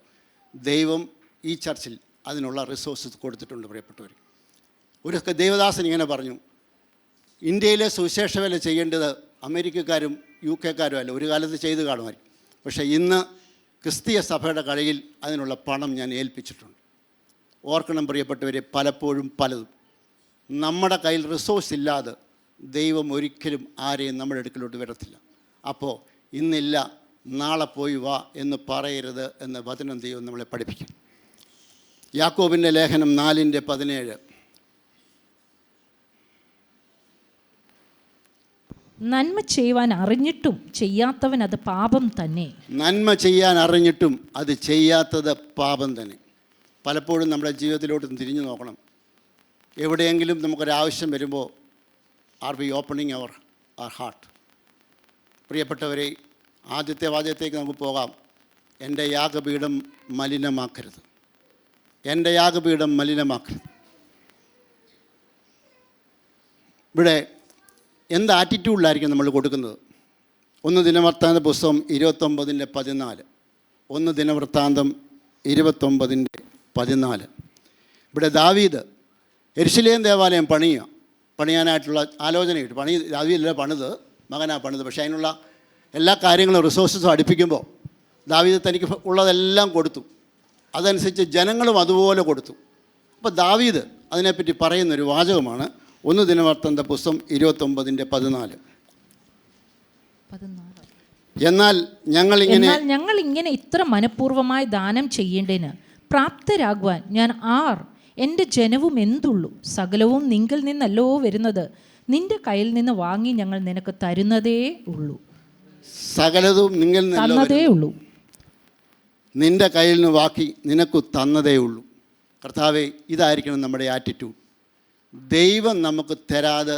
ദൈവം ഈ ചർച്ചിൽ അതിനുള്ള റിസോഴ്സസ് കൊടുത്തിട്ടുണ്ട്. പ്രിയപ്പെട്ടവർ, ഒരു ദേവദാസൻ ഇങ്ങനെ പറഞ്ഞു, ഇന്ത്യയിലെ സുവിശേഷ വേല ചെയ്യേണ്ടത് അമേരിക്കക്കാരും UK-ക്കാരും അല്ല, ഒരു കാലത്ത് ചെയ്ത് കാണുമായിരിക്കും. പക്ഷേ ഇന്ന് ക്രിസ്തീയ സഭയുടെ കയ്യിൽ അതിനുള്ള പണം ഞാൻ ഏൽപ്പിച്ചിട്ടുണ്ട്. ഓർക്കണം പ്രിയപ്പെട്ടവരെ, പലപ്പോഴും പലതും നമ്മുടെ കയ്യിൽ റിസോഴ്സ് ഇല്ലാതെ ദൈവം ഒരിക്കലും ആരെയും നമ്മുടെ അടുക്കലോട്ട് വരത്തില്ല. അപ്പോൾ ഇന്നില്ല നാളെ പോയി വാ എന്ന് പറയരുത് എന്ന് വചനം ദൈവം നമ്മളെ പഠിപ്പിക്കും. യാക്കോബിൻ്റെ ലേഖനം 4:17. നന്മ ചെയ്യുവാൻ അറിഞ്ഞിട്ടും ചെയ്യാത്തവൻ അത് പാപം തന്നെ. നന്മ ചെയ്യാൻ അറിഞ്ഞിട്ടും അത് ചെയ്യാത്തത് പാപം തന്നെ. പലപ്പോഴും നമ്മുടെ ജീവിതത്തിലോട്ട് തിരിഞ്ഞു നോക്കണം. എവിടെയെങ്കിലും നമുക്കൊരാവശ്യം വരുമ്പോൾ are we opening our heart? പ്രിയപ്പെട്ടവരെ, ആദ്യത്തെ വാചകത്തേക്ക് നമുക്ക് പോകാം. എൻ്റെ യാഗപീഠം മലിനമാക്കരുത്. എൻ്റെ യാഗപീഠം മലിനമാക്കരുത്. ഇവിടെ എന്ത് ആറ്റിറ്റ്യൂഡിലായിരിക്കും നമ്മൾ കൊടുക്കുന്നത്? 1 ദിനവൃത്താന്ത പുസ്തകം 29:14. 1 ദിനവൃത്താന്തം 29:14. ഇവിടെ ദാവീദ് യെരൂശലേം ദേവാലയം പണിയാനായിട്ടുള്ള ആലോചനയിട്ട് ദാവീദല്ല പണിത്, മകനാ പണിത്. പക്ഷേ അതിനുള്ള എല്ലാ കാര്യങ്ങളും റിസോഴ്സസും അടുപ്പിക്കുമ്പോൾ ദാവീദ് തനിക്ക് ഉള്ളതെല്ലാം കൊടുത്തു. അതനുസരിച്ച് ജനങ്ങളും അതുപോലെ കൊടുത്തു. അപ്പോൾ ദാവീദ് അതിനെപ്പറ്റി പറയുന്നൊരു വാചകമാണ് 1 ദിനവൃത്താന്ത പുസ്തകം 29:14. എന്നാൽ ഞങ്ങൾ ഇങ്ങനെ ഇത്ര മനഃപൂർവ്വമായി ദാനം ചെയ്യേണ്ടതിന് പ്രാപ്തരാകുവാൻ ഞാൻ എൻ്റെ ജനവും എന്തുള്ളൂ? സകലവും നിങ്കിൽ നിന്നല്ലോ വരുന്നത്, നിന്റെ കയ്യിൽ നിന്ന് വാങ്ങി ഞങ്ങൾ നിനക്ക് തരുന്നതേ ഉള്ളൂ. സകലതും നിങ്ങൾ തന്നതേ ഉള്ളൂ. നിന്റെ കയ്യിൽ നിന്ന് വാക്കി നിനക്ക് തന്നതേ ഉള്ളൂ. കർത്താവേ, ഇതായിരിക്കണം നമ്മുടെ ആറ്റിറ്റ്യൂഡ്. ദൈവം നമുക്ക് തരാതെ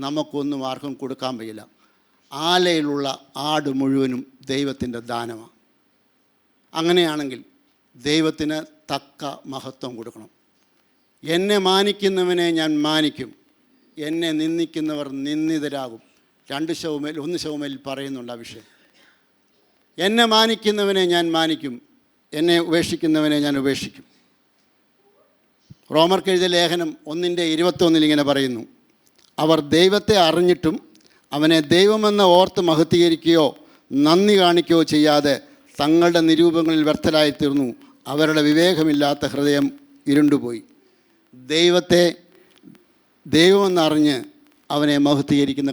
നമുക്കൊന്നും ആർക്കും കൊടുക്കാൻ വയ്യില്ല. ആലയിലുള്ള ആട് മുഴുവനും ദൈവത്തിൻ്റെ ദാനമാണ്. അങ്ങനെയാണെങ്കിൽ ദൈവത്തിന് തക്ക മഹത്വം കൊടുക്കണം. എന്നെ മാനിക്കുന്നവനെ ഞാൻ മാനിക്കും, എന്നെ നിന്ദിക്കുന്നവർ നിന്ദിതരാകും. 1 ശമൂവേൽ പറയുന്നുണ്ട് ആ വിഷയം. എന്നെ മാനിക്കുന്നവനെ ഞാൻ മാനിക്കും, എന്നെ ഉപേക്ഷിക്കുന്നവനെ ഞാൻ ഉപേക്ഷിക്കും. റോമർക്ക് എഴുതിയ ലേഖനം 1:21 ഇങ്ങനെ പറയുന്നു, അവർ ദൈവത്തെ അറിഞ്ഞിട്ടും അവനെ ദൈവമെന്ന് ഓർത്ത് മഹത്വീകരിക്കുകയോ നന്ദി കാണിക്കുകയോ ചെയ്യാതെ തങ്ങളുടെ നിരൂപങ്ങളിൽ വ്യർത്ഥരായിത്തീർന്നു. അവരുടെ വിവേകമില്ലാത്ത ഹൃദയം ഇരുണ്ടുപോയി. ദൈവത്തെ ദൈവമെന്നറിഞ്ഞ് അവനെ മഹത്വീകരിക്കുന്ന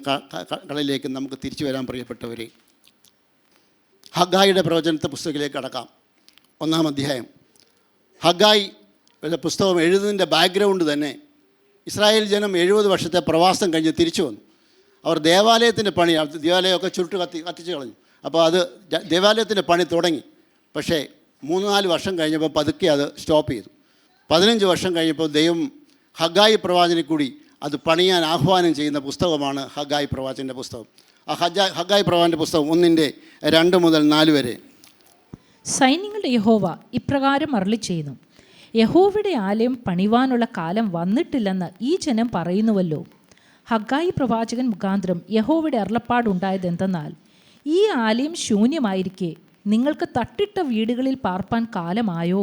കളിലേക്ക് നമുക്ക് തിരിച്ചു വരാൻ പ്രിയപ്പെട്ടവരെ. ഹഗ്ഗായിയുടെ പ്രവചനത്തെ പുസ്തകത്തിലേക്ക് കടക്കാം. 1-ാം അധ്യായം. ഹഗ്ഗായി പുസ്തകം എഴുതുന്നതിൻ്റെ ബാക്ക്ഗ്രൗണ്ട് തന്നെ ഇസ്രായേൽ ജനം 70 വർഷത്തെ പ്രവാസം കഴിഞ്ഞ് തിരിച്ചു വന്നു. അവർ ദേവാലയത്തിൻ്റെ പണി, ദേവാലയമൊക്കെ കത്തിച്ച് കളഞ്ഞു. അപ്പോൾ അത് ദേവാലയത്തിൻ്റെ പണി തുടങ്ങി. പക്ഷേ 3-4 വർഷം കഴിഞ്ഞപ്പോൾ പതുക്കെ അത് സ്റ്റോപ്പ് ചെയ്തു. 15 വർഷം കഴിഞ്ഞപ്പോൾ ദൈവം ഹഗ്ഗായി പ്രവാചനെ കൂടി അത് പണിയാൻ ആഹ്വാനം ചെയ്യുന്ന പുസ്തകമാണ് ഹഗ്ഗായി പ്രവാചകൻ്റെ പുസ്തകം. ആ ഹഗ്ഗായി പ്രവാചകൻ്റെ പുസ്തകം 1-2 മുതൽ 4 വരെ. സൈന്യങ്ങളുടെ യഹോവ ഇപ്രകാരം അരുളി ചെയ്യുന്നു: യഹോവയുടെ ആലയം പണിവാനുള്ള കാലം വന്നിട്ടില്ലെന്ന് ഈ ജനം പറയുന്നുവല്ലോ. ഹഗ്ഗായി പ്രവാചകൻ മുഖാന്തരം യഹോവയുടെ അരുളപ്പാടുണ്ടായത് എന്തെന്നാൽ, ഈ ആലയം ശൂന്യമായിരിക്കെ നിങ്ങൾക്ക് തട്ടിട്ട വീടുകളിൽ പാർപ്പാൻ കാലമായോ?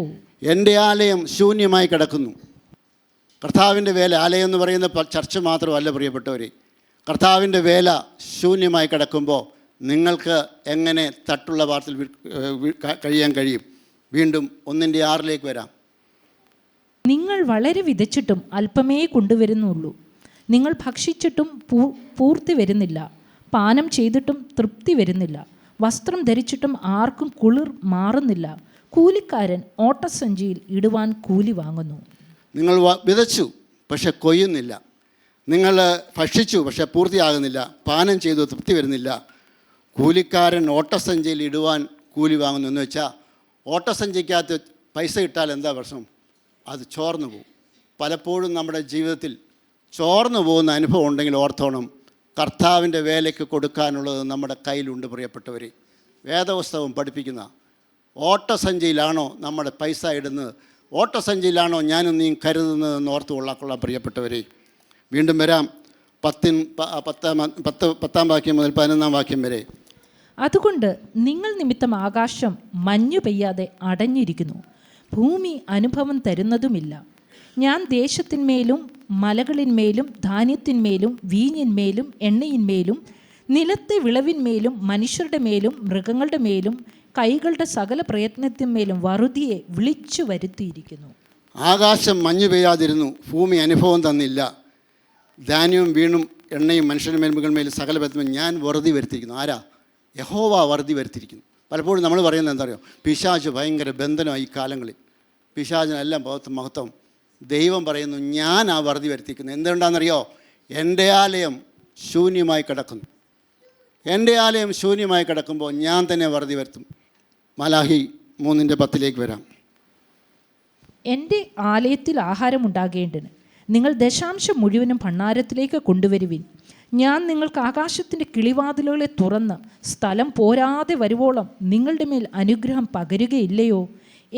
എൻ്റെ ആലയം ശൂന്യമായി കിടക്കുന്നു. കർത്താവിൻ്റെ വേല, ആലയം എന്ന് പറയുന്ന ചർച്ച മാത്രമല്ല പ്രിയപ്പെട്ടവരെ, കർത്താവിൻ്റെ വേല ശൂന്യമായി കിടക്കുമ്പോൾ നിങ്ങൾക്ക് എങ്ങനെ തട്ടുള്ള പാർത്തിൽ കഴിയാൻ കഴിയും? വീണ്ടും 1-6 വരാം. നിങ്ങൾ വളരെ വിതച്ചിട്ടും അല്പമേ കൊണ്ടുവരുന്നുള്ളൂ. നിങ്ങൾ ഭക്ഷിച്ചിട്ടും പൂർത്തി വരുന്നില്ല. പാനം ചെയ്തിട്ടും തൃപ്തി വരുന്നില്ല. വസ്ത്രം ധരിച്ചിട്ടും ആർക്കും കുളിർ മാറുന്നില്ല. കൂലിക്കാരൻ ഓട്ടസഞ്ചിയിൽ ഇടുവാൻ കൂലി വാങ്ങുന്നു. നിങ്ങൾ വിതച്ചു പക്ഷെ കൊയ്യുന്നില്ല. നിങ്ങൾ ഭക്ഷിച്ചു പക്ഷെ പൂർത്തിയാകുന്നില്ല. പാനം ചെയ്തു തൃപ്തി വരുന്നില്ല. കൂലിക്കാരൻ ഓട്ടസഞ്ചിയിൽ ഇടുവാൻ കൂലി വാങ്ങുന്നു എന്ന് വെച്ചാൽ, ഓട്ടസഞ്ചിക്കകത്ത് പൈസ ഇട്ടാൽ എന്താ പ്രശ്നം? അത് ചോർന്നു പോകും. പലപ്പോഴും നമ്മുടെ ജീവിതത്തിൽ ചോർന്നു പോകുന്ന അനുഭവം ഉണ്ടെങ്കിൽ ഓർത്തോണം, കർത്താവിൻ്റെ വേലയ്ക്ക് കൊടുക്കാനുള്ളത് നമ്മുടെ കയ്യിലുണ്ട് പ്രിയപ്പെട്ടവരെ. വേദപുസ്തകം പഠിപ്പിക്കുന്ന ഓട്ടസഞ്ചിയിലാണോ നമ്മുടെ പൈസ ഇടുന്നത്? ഓട്ടസഞ്ചിയിലാണോ ഞാനും നീ കരുതുന്നതെന്ന് ഓർത്ത് കൊള്ളാം പ്രിയപ്പെട്ടവരെ. വീണ്ടും വരാം 10-ാം വാക്യം മുതൽ 11-ാം വാക്യം വരെ. അതുകൊണ്ട് നിങ്ങൾ നിമിത്തം ആകാശം മഞ്ഞു പെയ്യാതെ അടഞ്ഞിരിക്കുന്നു, ഭൂമി അനുഭവം തരുന്നതുമില്ല. ഞാൻ ദേശത്തിന്മേലും മലകളിന്മേലും ധാന്യത്തിന്മേലും വീഞ്ഞിന്മേലും എണ്ണയിന്മേലും നിലത്തെ വിളവിന്മേലും മനുഷ്യരുടെ മേലും മൃഗങ്ങളുടെ മേലും കൈകളുടെ സകല പ്രയത്നത്തിന്മേലും വറുതിയെ വിളിച്ചു വരുത്തിയിരിക്കുന്നു. ആകാശം മഞ്ഞു പെയ്യാതിരുന്നു, ഭൂമി അനുഭവം തന്നില്ല. ധാന്യവും വീണും എണ്ണയും മനുഷ്യരുടെ മേൽമുകളിന്മേലും സകല പ്രയത്നം ഞാൻ വറുതി വരുത്തിയിരിക്കുന്നു. ആരാ? യഹോവ വറുതി വരുത്തിയിരിക്കുന്നു. പലപ്പോഴും നമ്മൾ പറയുന്നത് എന്താ അറിയോ? പിശാച് ഭയങ്കര ബന്ധനമായി ഈ കാലങ്ങളിൽ. പിശാചിനെല്ലാം മഹത്വം. ദൈവം പറയുന്നു, ഞാൻ ആ വറുതി വരുത്തിയിരിക്കുന്നു. എന്തുകൊണ്ടാണെന്നറിയോ? എൻ്റെ ആലയം ശൂന്യമായി കിടക്കുന്നു. എൻ്റെ ആലയം ശൂന്യമായി കിടക്കുമ്പോൾ ഞാൻ തന്നെ വറുതി വരുത്തും. മലാഹി 3:10 വരാം. എൻ്റെ ആലയത്തിൽ ആഹാരമുണ്ടാകേണ്ടതിന് നിങ്ങൾ ദശാംശം മുഴുവനും ഭണ്ഡാരത്തിലേക്ക് കൊണ്ടുവരുവിൻ. ഞാൻ നിങ്ങൾക്ക് ആകാശത്തിൻ്റെ കിളിവാതിലുകളെ തുറന്ന് സ്ഥലം പോരാതെ വരുവോളം നിങ്ങളുടെ മേൽ അനുഗ്രഹം പകരുകയില്ലയോ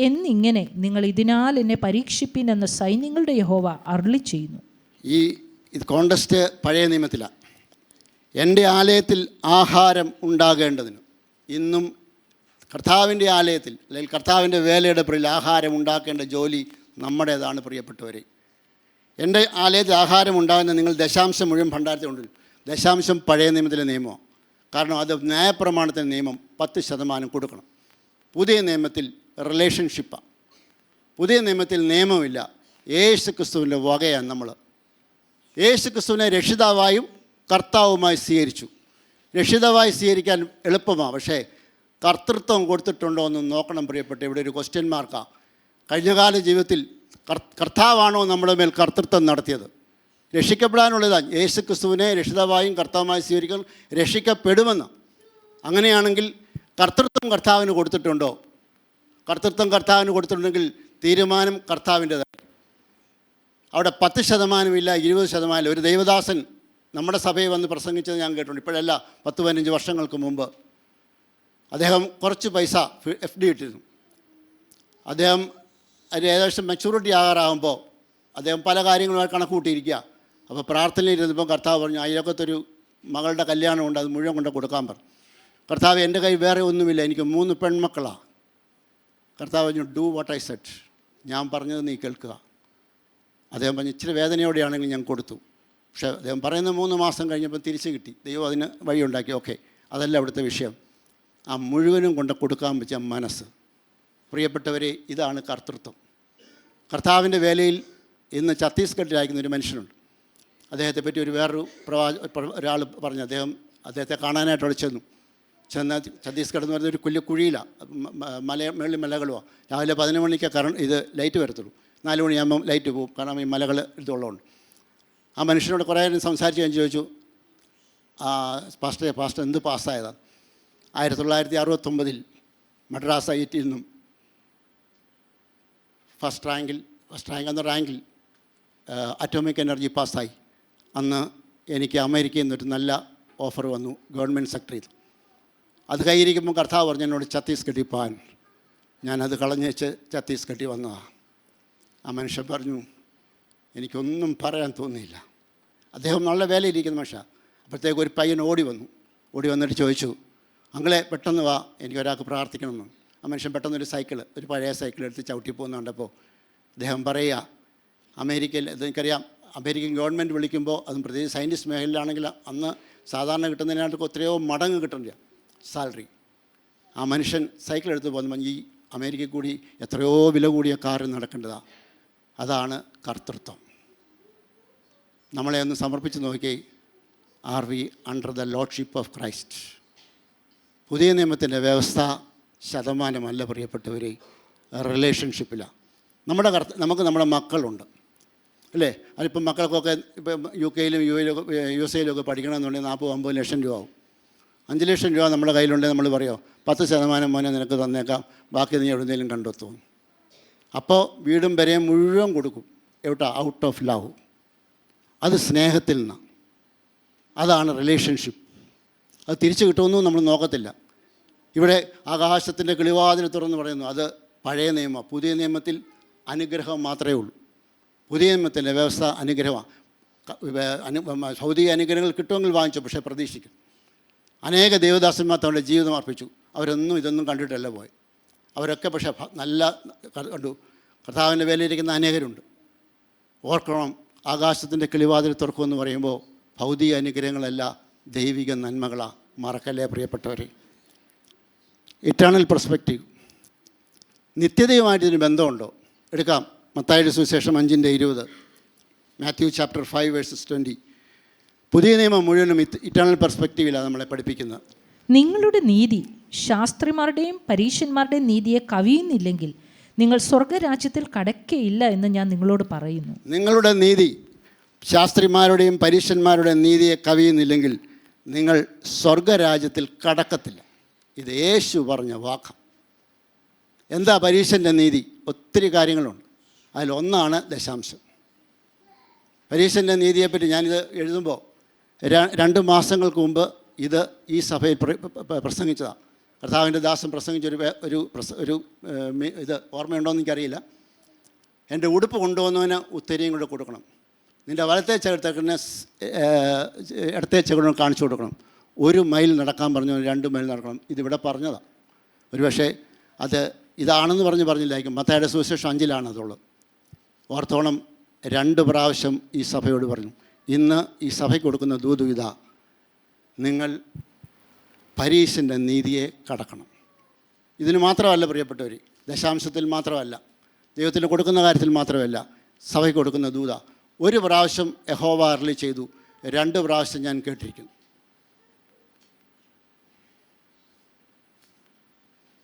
എന്നിങ്ങനെ നിങ്ങൾ ഇതിനാൽ എന്നെ പരീക്ഷിപ്പിൻ എന്ന് സൈന്യങ്ങളുടെ യഹോവ അരുളി ചെയ്യുന്നു. ഇത് കോണ്ടസ്റ്റ് പഴയ നിയമത്തിലാണ്. എൻ്റെ ആലയത്തിൽ ആഹാരം ഉണ്ടാകേണ്ടതിന് ഇന്നും കർത്താവിൻ്റെ ആലയത്തിൽ അല്ലെങ്കിൽ കർത്താവിൻ്റെ വേലയുടെ പേരിൽ ആഹാരം ഉണ്ടാക്കേണ്ട ജോലി നമ്മുടേതാണ് പ്രിയപ്പെട്ടവരെ. എൻ്റെ ആലയത്തിൽ ആഹാരം ഉണ്ടാകുന്ന നിങ്ങൾ ദശാംശം മുഴുവൻ ഭണ്ഡാരത്തിൽ കൊണ്ടുവരും. ദശാംശം പഴയ നിയമത്തിലെ നിയമമാണ്. കാരണം അത് ന്യായപ്രമാണത്തിൻ്റെ നിയമം 10% കൊടുക്കണം. പുതിയ നിയമത്തിൽ റിലേഷൻഷിപ്പാണ്. പുതിയ നിയമത്തിൽ നിയമമില്ല. യേശു ക്രിസ്തുവിൻ്റെ വകയാണ് നമ്മൾ. യേശു ക്രിസ്തുവിനെ രക്ഷിതാവായും കർത്താവുമായി സ്വീകരിച്ചു. രക്ഷിതാവായി സ്വീകരിക്കാൻ എളുപ്പമാണ്, പക്ഷേ കർത്തൃത്വം കൊടുത്തിട്ടുണ്ടോ എന്ന് നോക്കണം പ്രിയപ്പെട്ട. ഇവിടെ ഒരു ക്വസ്റ്റ്യൻ മാർക്കാണ്. കഴിഞ്ഞകാല ജീവിതത്തിൽ കർത്താവാണോ നമ്മുടെ മേൽ കർത്തൃത്വം നടത്തിയത്? രക്ഷിക്കപ്പെടാനുള്ളതാണ്. യേശു ക്രിസ്തുവിനെ രക്ഷിതാവായും കർത്താവുമായി സ്വീകരിക്കാൻ രക്ഷിക്കപ്പെടുമെന്ന്. അങ്ങനെയാണെങ്കിൽ കർത്തൃത്വം കർത്താവിന് കൊടുത്തിട്ടുണ്ടോ? കർത്തൃത്വം കർത്താവിന് കൊടുത്തിട്ടുണ്ടെങ്കിൽ തീരുമാനം കർത്താവിൻ്റെതാണ്. അവിടെ 10% ഇല്ല, 20%. ഒരു ദൈവദാസൻ നമ്മുടെ സഭയിൽ വന്ന് പ്രസംഗിച്ചത് ഞാൻ കേട്ടിട്ടുണ്ട്. ഇപ്പോഴല്ല, 10-15 വർഷങ്ങൾക്ക് മുമ്പ്. അദ്ദേഹം കുറച്ച് പൈസ FD ഇട്ടിരുന്നു. അദ്ദേഹം അതിന് ഏകദേശം മെച്യൂരിറ്റി ആകാറാകുമ്പോൾ അദ്ദേഹം പല കാര്യങ്ങളുമായി കണക്ക് കൂട്ടിയിരിക്കുക. അപ്പോൾ പ്രാർത്ഥനയിരുന്നപ്പോൾ കർത്താവ് പറഞ്ഞു, അയലക്കത്തൊരു മകളുടെ കല്യാണമുണ്ട്, അത് മുഴുവൻ കൊണ്ട് കൊടുക്കാൻ പറഞ്ഞു. കർത്താവ്, എൻ്റെ കയ്യിൽ വേറെ ഒന്നുമില്ല, എനിക്ക് 3 പെൺമക്കളാണ്. കർത്താവ് പറഞ്ഞു, ഡു വാട്ട് ഐ സെഡ്, ഞാൻ പറഞ്ഞത് നീ കേൾക്കുക. അദ്ദേഹം പറഞ്ഞു, ഇച്ചിരി വേദനയോടെയാണെങ്കിൽ ഞാൻ കൊടുത്തു. പക്ഷേ അദ്ദേഹം പറയുന്ന 3 മാസം കഴിഞ്ഞപ്പോൾ തിരിച്ച് കിട്ടി. ദൈവം അതിന് വഴിയുണ്ടാക്കി. ഓക്കെ, അതല്ല അവിടുത്തെ വിഷയം. ആ മുഴുവനും കൊണ്ട് കൊടുക്കാൻ പറ്റിയ മനസ്സ്. പ്രിയപ്പെട്ടവരെ, ഇതാണ് കർത്തൃത്വം. കർത്താവിൻ്റെ വേലയിൽ ഇന്ന് ഛത്തീസ്ഗഡിലായിരിക്കുന്ന ഒരു മനുഷ്യനുണ്ട്. അദ്ദേഹത്തെ പറ്റി വേറൊരു ഒരാൾ പറഞ്ഞു. അദ്ദേഹത്തെ കാണാനായിട്ട് അവിടെ ചെന്ന് ഛത്തീസ്ഗഡ് എന്ന് പറയുന്ന ഒരു കുല്യ കുഴിയിലാണ്, മേളിൽ മലകളുമാണ്. രാവിലെ 11 മണിക്ക് ഇത് ലൈറ്റ് വരത്തുള്ളൂ. 4 മണിയാകുമ്പം ലൈറ്റ് പോകും, കാരണം ഈ മലകൾ ഇതുള്ളതുകൊണ്ട്. ആ മനുഷ്യനോട് കുറേ നേരം സംസാരിച്ച് ഞാൻ ചോദിച്ചു, പാസ്റ്റർ എന്ത് പാസ്സായതാണ്? 1969 മദ്രാസ് IIT നിന്നും ഫസ്റ്റ് റാങ്ക് എന്ന റാങ്കിൽ അറ്റോമിക് എനർജി പാസ്സായി. അന്ന് എനിക്ക് അമേരിക്കയിൽ നിന്നൊരു നല്ല ഓഫർ വന്നു, ഗവൺമെൻറ് സെക്ടറിൽ. അത് കയ്യിരിക്കുമ്പോൾ കർത്താവ് പറഞ്ഞു എന്നോട് ഛത്തീസ്ഗഡിൽ പോകാൻ. ഞാനത് കളഞ്ഞേച്ച് ഛത്തീസ്ഗഡിൽ വന്നതാണ്. ആ മനുഷ്യൻ പറഞ്ഞു, എനിക്കൊന്നും പറയാൻ തോന്നിയില്ല. അദ്ദേഹം നല്ല വേലയിരിക്കുന്ന മനുഷ്യൻ. അപ്പോഴത്തേക്ക് ഒരു പയ്യൻ ഓടി വന്നിട്ട് ചോദിച്ചു, അങ്ങളെ പെട്ടെന്ന് വാ, എനിക്കൊരാൾക്ക് പ്രാർത്ഥിക്കണമെന്ന്. ആ മനുഷ്യൻ പെട്ടെന്നൊരു ഒരു പഴയ സൈക്കിൾ എടുത്ത് ചവിട്ടി പോകുന്ന കണ്ടപ്പോൾ അദ്ദേഹം പറയുക, അമേരിക്കയിൽ ഇതെനിക്കറിയാം, അമേരിക്കൻ ഗവൺമെൻറ് വിളിക്കുമ്പോൾ അതും പ്രത്യേകിച്ച് സയൻറ്റിസ്റ്റ് മേഖലയിലാണെങ്കിൽ അന്ന് സാധാരണ കിട്ടുന്നതിനായിട്ട് എത്രയോ മടങ്ങ് കിട്ടുന്നില്ല സാലറി. ആ മനുഷ്യൻ സൈക്കിൾ എടുത്ത് പോകുമ്പോൾ ഈ അമേരിക്കയിൽ കൂടി എത്രയോ വില കൂടിയ കാറ് നടക്കേണ്ടതാണ്. അതാണ് കർത്തൃത്വം. നമ്മളെ ഒന്ന് സമർപ്പിച്ച് നോക്കി, are we under the lordship of Christ? പുതിയ നിയമത്തിൻ്റെ വ്യവസ്ഥ ശതമാനമല്ല പ്രിയപ്പെട്ടവരെ, റിലേഷൻഷിപ്പിലാണ്. നമുക്ക് നമ്മുടെ മക്കളുണ്ട് അല്ലേ? അതിപ്പം മക്കൾക്കൊക്കെ ഇപ്പം UK യിലും USA യിലും ഒക്കെ പഠിക്കണമെന്നുണ്ടെങ്കിൽ 40-50 ലക്ഷം രൂപ ആവും. 5 ലക്ഷം രൂപ നമ്മുടെ കയ്യിലുണ്ടെങ്കിൽ നമ്മൾ പറയുമോ 10% മോനെ നിനക്ക് തന്നേക്കാം, ബാക്കി നീ എവിടെയെങ്കിലും കണ്ടെത്തും. അപ്പോൾ വീടും പെരയും മുഴുവൻ കൊടുക്കും. Out of love. അത് സ്നേഹത്തിൽ നിന്നാണ്. അതാണ് റിലേഷൻഷിപ്പ്. അത് തിരിച്ചു കിട്ടുമെന്നും നമ്മൾ നോക്കത്തില്ല. ഇവിടെ ആകാശത്തിൻ്റെ കിളിവാതിൽ തുറന്ന് പറയുന്നു, അത് പഴയ നിയമം. പുതിയ നിയമത്തിൽ അനുഗ്രഹം മാത്രമേ ഉള്ളൂ. പുതിയ നിയമത്തിൻ്റെ വ്യവസ്ഥ അനുഗ്രഹമാണ്. ഭൗതിക അനുഗ്രഹങ്ങൾ കിട്ടുമെങ്കിൽ വാങ്ങിച്ചു, പക്ഷേ പ്രതീക്ഷിക്കും. അനേക ദേവദാസന്മാർ തങ്ങളുടെ ജീവിതം അർപ്പിച്ചു. അവരൊന്നും ഇതൊന്നും കണ്ടിട്ടല്ല പോയി. അവരൊക്കെ പക്ഷേ നല്ല കണ്ടു. കർത്താവിൻ്റെ വേലയിരിക്കുന്ന അനേകരുണ്ട്. ഓർക്കണം, ആകാശത്തിൻ്റെ കിളിവാതിൽ തുറക്കുമെന്ന് പറയുമ്പോൾ ഭൗതിക അനുഗ്രഹങ്ങളല്ല, ദൈവിക നന്മകളാണ്. മറക്കല്ലേ പ്രിയപ്പെട്ടവരെ. ഇറ്റേണൽ പെർസ്പെക്റ്റീവ്, നിത്യതയുമായിട്ട് ഇതിന് ബന്ധമുണ്ടോ? എടുക്കാം. മത്തായിയുടെ സുവിശേഷം 5:20, മാത്യു ചാപ്റ്റർ 5:20. പുതിയ നിയമം മുഴുവനും ഇറ്റേണൽ പെർസ്പെക്റ്റീവിലാണ് നമ്മളെ പഠിപ്പിക്കുന്നത്. നിങ്ങളുടെ നീതി ശാസ്ത്രിമാരുടെയും പരീശന്മാരുടെയും നീതിയെ കവിയുന്നില്ലെങ്കിൽ നിങ്ങൾ സ്വർഗരാജ്യത്തിൽ കടക്കയില്ല എന്ന് ഞാൻ നിങ്ങളോട് പറയുന്നു. നിങ്ങളുടെ നീതി ശാസ്ത്രിമാരുടെയും പരീശന്മാരുടെയും നീതിയെ കവിയുന്നില്ലെങ്കിൽ നിങ്ങൾ സ്വർഗരാജ്യത്തിൽ കടക്കത്തില്ല. ഇത് യേശു പറഞ്ഞ വാക്കാണ്. എന്താ പരീശൻ്റെ നീതി? ഒത്തിരി കാര്യങ്ങളുണ്ട്. അതിലൊന്നാണ് ദശാംശം. പരീശൻ്റെ നീതിയെപ്പറ്റി ഞാനിത് എഴുതുമ്പോൾ 2 മാസങ്ങൾക്ക് മുമ്പ് ഈ സഭയിൽ പ്രസംഗിച്ചതാണ്. കർത്താവിൻ്റെ ദാസൻ പ്രസംഗിച്ചൊരു ഇത് ഓർമ്മയുണ്ടോയെന്ന് എനിക്കറിയില്ല. എൻ്റെ ഉടുപ്പ് കൊണ്ടുവന്നവന് ഉത്തരിയും കൂടെ കൊടുക്കണം, നിൻ്റെ വലത്തെ ചെകിടത്തേക്കിന് ഇടത്തെ ചെകിടം കാണിച്ചു കൊടുക്കണം, 1 മൈൽ നടക്കാൻ പറഞ്ഞവന് 2 മൈൽ നടക്കണം. ഇതിവിടെ പറഞ്ഞതാണ്. ഒരുപക്ഷെ ഇതാണെന്ന് പറഞ്ഞില്ലായിരിക്കും. മത്തായിയുടെ സുവിശേഷം 5-ലാണ് അതുള്ളത്. ഓർത്തോണം, 2 പ്രാവശ്യം ഈ സഭയോട് പറഞ്ഞു. ഇന്ന് ഈ സഭയ്ക്ക് കൊടുക്കുന്ന ദൂത് ഇതാ, നിങ്ങൾ പരീശൻ്റെ നീതിയെ കടക്കണം. ഇതിന് മാത്രമല്ല പ്രിയപ്പെട്ടവർ, ദശാംശത്തിൽ മാത്രമല്ല, ദൈവത്തിന് കൊടുക്കുന്ന കാര്യത്തിൽ മാത്രമല്ല, സഭയ്ക്ക് കൊടുക്കുന്ന ദൂത. 1 പ്രാവശ്യം യഹോവ അരുളി ചെയ്തു, 2 പ്രാവശ്യം ഞാൻ കേട്ടിരിക്കുന്നു.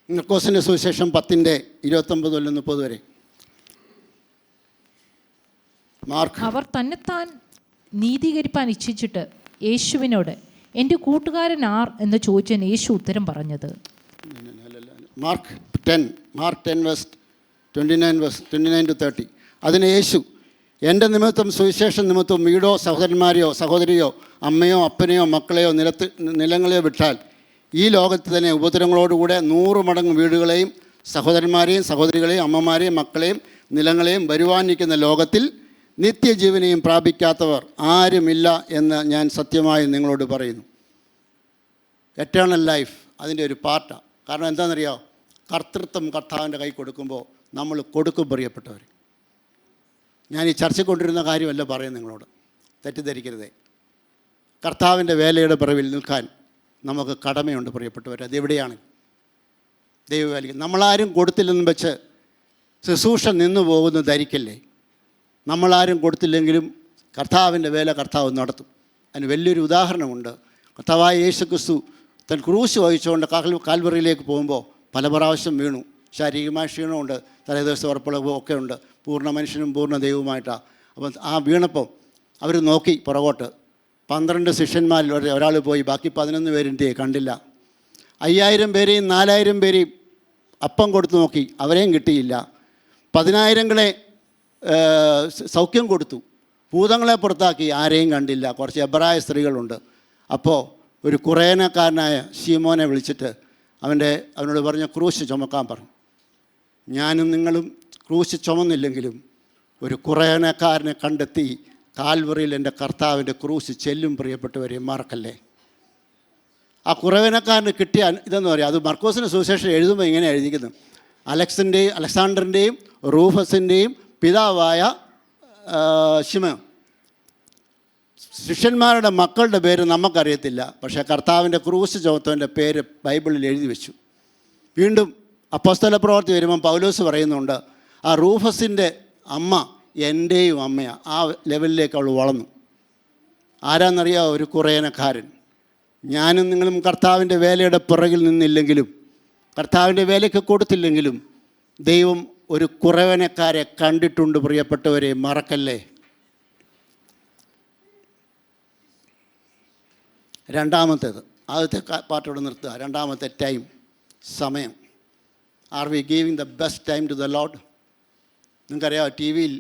മർക്കോസിൻ്റെ സുവിശേഷം 10:29-30 വരെ. അവർ തന്നെത്താൻ നീതീകരിപ്പാൻ ഇച്ഛിച്ചിട്ട് യേശുവിനോട്, എൻ്റെ കൂട്ടുകാരൻ ആർ എന്ന് ചോദിച്ചതിന് യേശു ഉത്തരം പറഞ്ഞത്. മാർക്ക് 10:29-30. അതിന് യേശു, എൻ്റെ നിമിത്തം സുവിശേഷ നിമിത്തം വീടോ സഹോദരന്മാരെയോ സഹോദരിയോ അമ്മയോ അപ്പനെയോ മക്കളെയോ നിലങ്ങളെയോ വിട്ടാൽ ഈ ലോകത്ത് തന്നെ ഉപദ്രവങ്ങളോടുകൂടെ 100 മടങ്ങ് വീടുകളെയും സഹോദരന്മാരെയും സഹോദരികളെയും അമ്മമാരെയും മക്കളെയും നിലങ്ങളെയും വരുവാനിരിക്കുന്ന ലോകത്തിൽ നിത്യജീവനെയും പ്രാപിക്കാത്തവർ ആരുമില്ല എന്ന് ഞാൻ സത്യമായി നിങ്ങളോട് പറയുന്നു. എറ്റേണൽ ലൈഫ് അതിൻ്റെ ഒരു പാർട്ടാണ്. കാരണം എന്താണെന്നറിയോ? കർത്തൃത്വം കർത്താവിൻ്റെ കൈ കൊടുക്കുമ്പോൾ നമ്മൾ കൊടുക്കും പ്രിയപ്പെട്ടവർ. ഞാൻ ഈ ചർച്ച കൊണ്ടിരുന്ന കാര്യമല്ല പറയും നിങ്ങളോട്. തെറ്റിദ്ധരിക്കരുതേ. കർത്താവിൻ്റെ വേലയുടെ പിറവിൽ നിൽക്കാൻ നമുക്ക് കടമയുണ്ട് പ്രിയപ്പെട്ടവർ. അതെവിടെയാണ് ദൈവവേലയ്ക്ക് നമ്മളാരും കൊടുത്തില്ലെന്ന് വെച്ച് ശുശ്രൂഷ നിന്നു പോകുന്നു ധരിക്കല്ലേ. നമ്മളാരും കൊടുത്തില്ലെങ്കിലും കർത്താവിൻ്റെ വേല കർത്താവ് നടത്തും. അതിന് വലിയൊരു ഉദാഹരണമുണ്ട്. കർത്താവായ യേശുക്രിസ്തു തൻ ക്രൂശ് വഹിച്ചുകൊണ്ട് കാൽവറിയിലേക്ക് പോകുമ്പോൾ പല പ്രാവശ്യം വീണു. ശാരീരികമായ ക്ഷീണമുണ്ട്, തലേദിവസം ഉറപ്പുളവും ഒക്കെ ഉണ്ട്. പൂർണ്ണ മനുഷ്യനും പൂർണ്ണ ദൈവവുമായിട്ടാണ്. അപ്പം ആ വീണപ്പോൾ അവർ നോക്കി പുറകോട്ട്. 12 ശിഷ്യന്മാരിൽ ഒരാൾ പോയി, ബാക്കി 11 പേരിൻ്റെ കണ്ടില്ല. 5000 പേരെയും 4000 പേരെയും അപ്പം കൊടുത്തു നോക്കി, അവരെയും കിട്ടിയില്ല. 10000ങ്ങളെ സൗഖ്യം കൊടുത്തു, ഭൂതങ്ങളെ പുറത്താക്കി, ആരെയും കണ്ടില്ല. കുറച്ച് എബ്രായ സ്ത്രീകളുണ്ട്. അപ്പോൾ ഒരു കുറേനക്കാരനായ ശീമോനെ വിളിച്ചിട്ട് അവനോട് പറഞ്ഞ ക്രൂശ് ചുമക്കാൻ പറഞ്ഞു. ഞാനും നിങ്ങളും ക്രൂശ് ചുമന്നില്ലെങ്കിലും ഒരു കുറേനക്കാരനെ കണ്ടെത്തി കാൽവറിയിൽ എൻ്റെ കർത്താവിൻ്റെ ക്രൂശ് ചെല്ലും. പ്രിയപ്പെട്ടവരെ, മറക്കല്ലേ. ആ കുറവേനക്കാരന് കിട്ടിയ ഇതെന്ന് പറയാം. അത് മർക്കോസിന് സുവിശേഷം എഴുതുമ്പോൾ ഇങ്ങനെ എഴുതിക്കുന്നു: അലക്സാണ്ടറിൻ്റെയും റൂഫസിൻ്റെയും പിതാവായ ശിമോൻ. ശിഷ്യന്മാരുടെ മക്കളുടെ പേര് നമുക്കറിയത്തില്ല, പക്ഷേ കർത്താവിൻ്റെ ക്രൂശ് ചുമത്തവൻ്റെ പേര് ബൈബിളിൽ എഴുതി വെച്ചു. വീണ്ടും അപ്പോസ്തല പ്രവൃത്തി വരുമ്പം പൗലോസ് പറയുന്നുണ്ട്, ആ റൂഫസിൻ്റെ അമ്മ എൻ്റെയും അമ്മയാണ്. ആ ലെവലിലേക്ക് അവൾ വളർന്നു. ആരാന്നറിയാമോ? ഒരു കുറേനക്കാരൻ. ഞാനും നിങ്ങളും കർത്താവിൻ്റെ വേലയുടെ പുറകിൽ നിന്നില്ലെങ്കിലും, കർത്താവിൻ്റെ വേലയ്ക്ക് കൊടുത്തില്ലെങ്കിലും ദൈവം ഒരു കുറവനക്കാരെ കണ്ടിട്ടുണ്ട്. പ്രിയപ്പെട്ടവരെ, മറക്കല്ലേ. രണ്ടാമത്തേത്, ആദ്യത്തെ പാട്ടോടെ നിർത്തുക. രണ്ടാമത്തെ ടൈം, സമയം. Are we giving the best time to the Lord? നിങ്ങൾക്കറിയാം, ടി വിയിൽ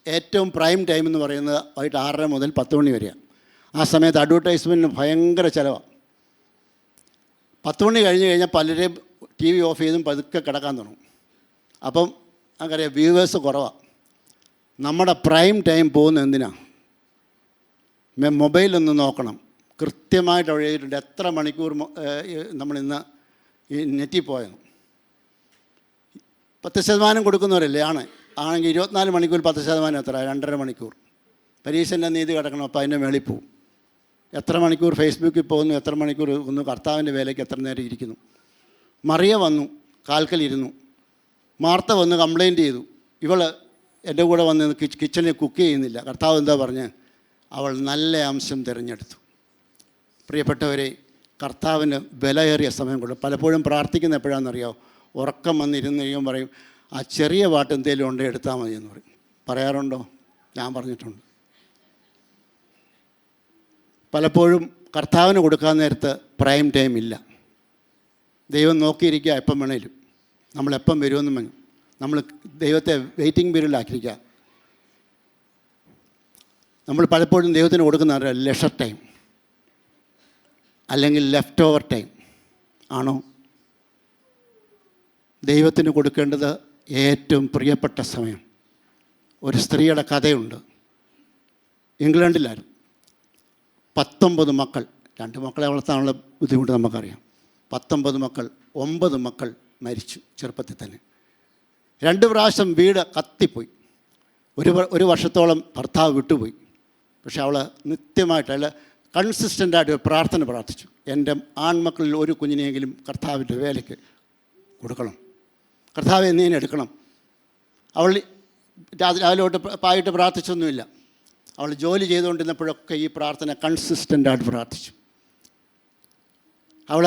ഏറ്റവും പ്രൈം ടൈം എന്ന് പറയുന്നത് വൈകിട്ട് 6:30 മുതൽ 10 മണി വരെയാണ്. ആ സമയത്ത് അഡ്വർടൈസ്മെൻറ്റിന് ഭയങ്കര ചിലവാണ്. 10 മണി കഴിഞ്ഞ് കഴിഞ്ഞാൽ പലരെയും ടി വി ഓഫ് ചെയ്തും പതുക്കെ കിടക്കാൻ തുടങ്ങും. അപ്പം നമുക്കറിയാം, വ്യൂവേഴ്സ് കുറവാണ്. നമ്മുടെ പ്രൈം ടൈം പോകുന്നത് എന്തിനാണ്? മൊബൈലൊന്ന് നോക്കണം. കൃത്യമായിട്ട് അവിടെ എഴുതിയിട്ടുണ്ട് എത്ര മണിക്കൂർ നമ്മളിന്ന് ഈ നെറ്റിൽ പോയെന്ന്. 10% കൊടുക്കുന്നവരല്ലേ ആണെങ്കിൽ 24 മണിക്കൂർ 10% എത്ര? 2.5 മണിക്കൂർ. പരീക്ഷൻ്റെ നീതി കിടക്കണം, അപ്പോൾ അതിൻ്റെ മേളിൽ പോവും. എത്ര മണിക്കൂർ ഫേസ്ബുക്കിൽ പോകുന്നു, എത്ര മണിക്കൂർ ഒന്ന് കർത്താവിൻ്റെ വേലയ്ക്ക് എത്ര നേരം ഇരിക്കുന്നു. മറിയ വന്നു, കാൽക്കലിരുന്നു. മാർത്ത വന്ന് കംപ്ലയിൻറ്റ് ചെയ്തു, ഇവൾ എൻ്റെ കൂടെ വന്ന് കിച്ചണിൽ കുക്ക് ചെയ്യുന്നില്ല. കർത്താവ് എന്താ പറഞ്ഞ്? അവൾ നല്ല അംശം തിരഞ്ഞെടുത്തു. പ്രിയപ്പെട്ടവരെ, കർത്താവിന് വിലയേറിയ സമയം കൊടുക്കും. പലപ്പോഴും പ്രാർത്ഥിക്കുന്ന എപ്പോഴാണെന്നറിയോ? ഉറക്കം വന്നിരുന്ന് കഴിയുമ്പോൾ പറയും, ആ ചെറിയ പാട്ട് എന്തെങ്കിലും ഉണ്ടെങ്കിൽ എടുത്താൽ മതി എന്ന് പറയും. പറയാറുണ്ടോ? ഞാൻ പറഞ്ഞിട്ടുണ്ട്. പലപ്പോഴും കർത്താവിന് കൊടുക്കാൻ നേരത്ത് പ്രൈം ടൈം ഇല്ല. ദൈവം നോക്കിയിരിക്കുക എപ്പം വേണേലും. നമ്മളെപ്പം വരുമെന്നും വേണം. നമ്മൾ ദൈവത്തെ വെയിറ്റിംഗ് പീരീഡിലാക്കിയിരിക്കുക. നമ്മൾ പലപ്പോഴും ദൈവത്തിന് കൊടുക്കുന്ന ലെഷർ ടൈം അല്ലെങ്കിൽ ലെഫ്റ്റ് ഓവർ ടൈം ആണോ? ദൈവത്തിന് കൊടുക്കേണ്ടത് ഏറ്റവും പ്രിയപ്പെട്ട സമയം. ഒരു സ്ത്രീയുടെ കഥയുണ്ട്. ഇംഗ്ലണ്ടിലായിരുന്നു. 19 മക്കൾ. 2 മക്കളെ വളർത്താനുള്ള ബുദ്ധിമുട്ട് നമുക്കറിയാം. 19 മക്കൾ, 9 മക്കൾ മരിച്ചു ചെറുപ്പത്തിൽ തന്നെ. 2 പ്രാവശ്യം വീട് കത്തിപ്പോയി. ഒരു വർഷത്തോളം ഭർത്താവ് വിട്ടുപോയി. പക്ഷെ അവൾ നിത്യമായിട്ട് കൺസിസ്റ്റൻ്റായിട്ട് പ്രാർത്ഥന പ്രാർത്ഥിച്ചു. എൻ്റെ ആൺമക്കളിൽ ഒരു കുഞ്ഞിനെയെങ്കിലും കർത്താവിൻ്റെ വേലയ്ക്ക് കൊടുക്കണം, കർത്താവ് എന്നീനെ എടുക്കണം. അവൾ രാവിലോട്ട് പായിട്ട് പ്രാർത്ഥിച്ചൊന്നുമില്ല. അവൾ ജോലി ചെയ്തുകൊണ്ടിരുന്നപ്പോഴൊക്കെ ഈ പ്രാർത്ഥന കൺസിസ്റ്റൻ്റായിട്ട് പ്രാർത്ഥിച്ചു. അവൾ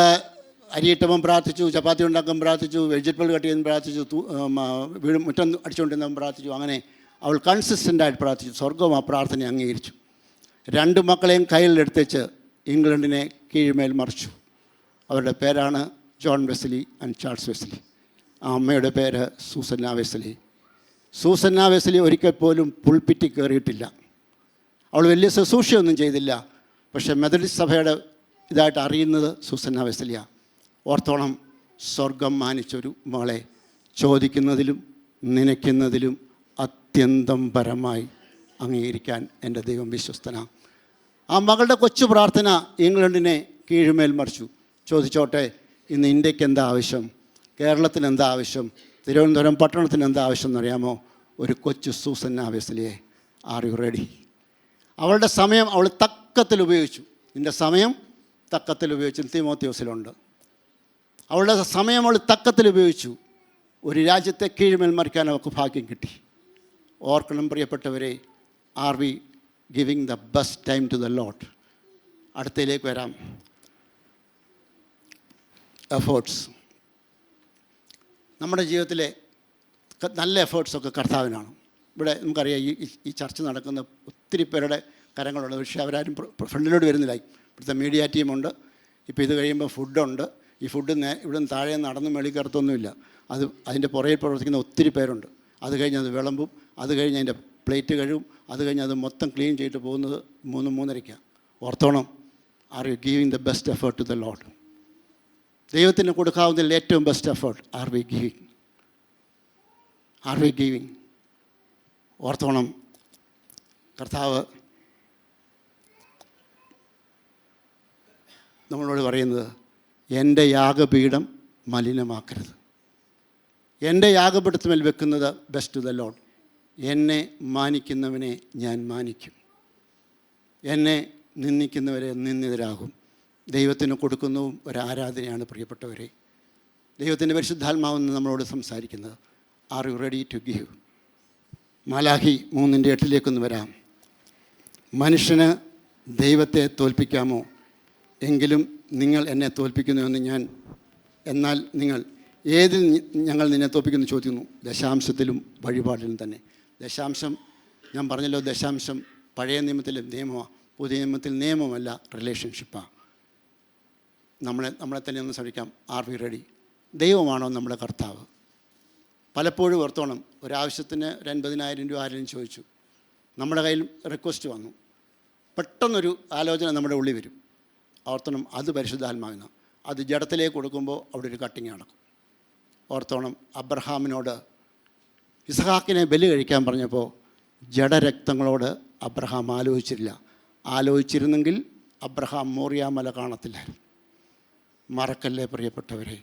അരിയിട്ടവൻ പ്രാർത്ഥിച്ചു, ചപ്പാത്തി ഉണ്ടാക്കാൻ പ്രാർത്ഥിച്ചു, വെജിറ്റബിൾ കട്ട് ചെയ്യുന്ന പ്രാർത്ഥിച്ചു, വീട് മുറ്റം അടിച്ചുകൊണ്ടിരുന്നവൻ പ്രാർത്ഥിച്ചു. അങ്ങനെ അവൾ കൺസിസ്റ്റൻ്റായിട്ട് പ്രാർത്ഥിച്ചു. സ്വർഗം ആ പ്രാർത്ഥന അംഗീകരിച്ചു. 2 മക്കളെയും കയ്യിലെടുത്തേച്ച് ഇംഗ്ലണ്ടിനെ കീഴ്മേൽ മറിച്ചു. അവരുടെ പേരാണ് John Wesley and Charles Wesley. ആ അമ്മയുടെ പേര് സൂസന്ന വെസ്ലി. സൂസന്ന വെസ്ലി ഒരിക്കൽ പോലും പുൾപിറ്റിൽ കയറിയിട്ടില്ല. അവൾ വലിയ ശുശ്രൂഷയൊന്നും ചെയ്തില്ല. പക്ഷേ മെത്തഡിസ്റ്റ് സഭയുടെ ഇതായിട്ട് അറിയുന്നത് സൂസന്ന വെസ്ലിയാണ്. ഓർത്തോളം, സ്വർഗം മാനിച്ചൊരു മകളെ ചോദിക്കുന്നതിലും നനയ്ക്കുന്നതിലും അത്യന്തം പരമായി അംഗീകരിക്കാൻ എൻ്റെ ദൈവം വിശ്വസ്തനാണ്. ആ മകളുടെ കൊച്ചു പ്രാർത്ഥന ഇംഗ്ലണ്ടിനെ കീഴ്മേൽ മറിച്ചു. ചോദിച്ചോട്ടെ, ഇന്ന് ഇന്ത്യക്ക് എന്താ ആവശ്യം? കേരളത്തിന് എന്താ ആവശ്യം? തിരുവനന്തപുരം പട്ടണത്തിന് എന്താ ആവശ്യം എന്നറിയാമോ? ഒരു കൊച്ചു സൂസന്ന വെസ്ലിയെ. Are you ready? അവളുടെ സമയം അവൾ തക്കത്തിൽ ഉപയോഗിച്ചു. നിൻ്റെ സമയം തക്കത്തിൽ ഉപയോഗിച്ചു. തീമോത്തിയോസിലുണ്ട്. അവളുടെ സമയം അവൾ തക്കത്തിൽ ഉപയോഗിച്ചു. ഒരു രാജ്യത്തെ കീഴ്മേൽ മറിക്കാൻ അവൾക്ക് ഭാഗ്യം കിട്ടി. ഓർക്കണം പ്രിയപ്പെട്ടവരെ, are we giving the best time to the lord? അടുത്തയിലേക്ക് വരാം. എഫേർട്സ്. നമ്മുടെ ജീവിതത്തിലെ നല്ല എഫേർട്സൊക്കെ കർത്താവിനാണ്. ഇവിടെ നമുക്കറിയാം ഈ ചർച്ച നടക്കുന്ന ഒത്തിരി പേരുടെ കരങ്ങളുണ്ട്. പക്ഷേ അവരാരും ഫ്രണ്ടിലോട്ട് വരുന്നില്ല. ഇവിടുത്തെ മീഡിയ ടീമുണ്ട്. ഇപ്പോൾ ഇത് കഴിയുമ്പോൾ ഫുഡുണ്ട്. ഈ ഫുഡ് ഇവിടുന്ന് താഴെ നടന്ന് മേളിൽ കയറത്തൊന്നുമില്ല. അതിൻ്റെ പുറകിൽ പ്രവർത്തിക്കുന്ന ഒത്തിരി പേരുണ്ട്. അത് കഴിഞ്ഞ് അത് വിളമ്പും, അത് കഴിഞ്ഞ് അതിൻ്റെ പ്ലേറ്റ് കഴുകും, അത് കഴിഞ്ഞ് അത് മൊത്തം ക്ലീൻ ചെയ്തിട്ട് പോകുന്നത് 3-3:30. ഓർത്തോണം, are you giving the best effort to the lord? ദൈവത്തിന് കൊടുക്കാവുന്നതിൽ ഏറ്റവും best effort are we giving? Are we giving? ഓർത്തോണം, കർത്താവ് നമ്മളോട് പറയുന്നത്, എൻ്റെ യാഗപീഠം മലിനമാക്കരുത്. എൻ്റെ യാഗപീഠത്തിന്മേൽ വെക്കുന്നത് ബെസ്റ്റ് ടു ദ ലോർഡ്. എന്നെ മാനിക്കുന്നവനെ ഞാൻ മാനിക്കും, എന്നെ നിന്ദിക്കുന്നവരെ നിന്ദിതരാകും. ദൈവത്തിന് കൊടുക്കുന്നതും ഒരാരാധനയാണ് പ്രിയപ്പെട്ടവരെ. ദൈവത്തിൻ്റെ പരിശുദ്ധാത്മാവെന്ന് നമ്മളോട് സംസാരിക്കുന്നത്. Are you ready to give? Malachi 3:8 വരാം. മനുഷ്യന് ദൈവത്തെ തോൽപ്പിക്കാമോ? എങ്കിലും നിങ്ങൾ എന്നെ തോൽപ്പിക്കുന്നുവെന്ന് ഞാൻ. എന്നാൽ നിങ്ങൾ ഏതിൽ ഞങ്ങൾ നിന്നെ തോൽപ്പിക്കുന്നു ചോദിക്കുന്നു? ദശാംശത്തിലും വഴിപാടിലും തന്നെ. ദശാംശം, ഞാൻ പറഞ്ഞല്ലോ, ദശാംശം പഴയ നിയമത്തിലും നിയമമാണ്, പുതിയ നിയമത്തിൽ നിയമമല്ല, റിലേഷൻഷിപ്പാണ്. നമ്മളെ തന്നെ ഒന്ന് ശ്രമിക്കാം. R V ready? ദൈവമാണോ നമ്മുടെ കർത്താവ്? പലപ്പോഴും ഓർത്തോണം, ഒരാവശ്യത്തിന് 50,000 രൂപ ആരെങ്കിലും ചോദിച്ചു, നമ്മുടെ കയ്യിൽ റിക്വസ്റ്റ് വന്നു, പെട്ടെന്നൊരു ആലോചന നമ്മുടെ ഉള്ളിൽ വരും. ഓർത്തോണം, അത് പരിശുദ്ധാത്മാവിന്. അത് ജഡത്തിലേക്ക് കൊടുക്കുമ്പോൾ അവിടെ ഒരു കട്ടിങ് നടക്കും. ഓർത്തോണം, അബ്രഹാമിനോട് ഇസ്ഹാക്കിനെ ബലി കഴിക്കാൻ പറഞ്ഞപ്പോൾ ജഡരക്തങ്ങളോട് അബ്രഹാം ആലോചിച്ചില്ല. ആലോചിച്ചിരുന്നെങ്കിൽ അബ്രഹാം മോറിയാമല കാണത്തില്ലായിരുന്നു. മറക്കല്ലേ പ്രിയപ്പെട്ടവരെ.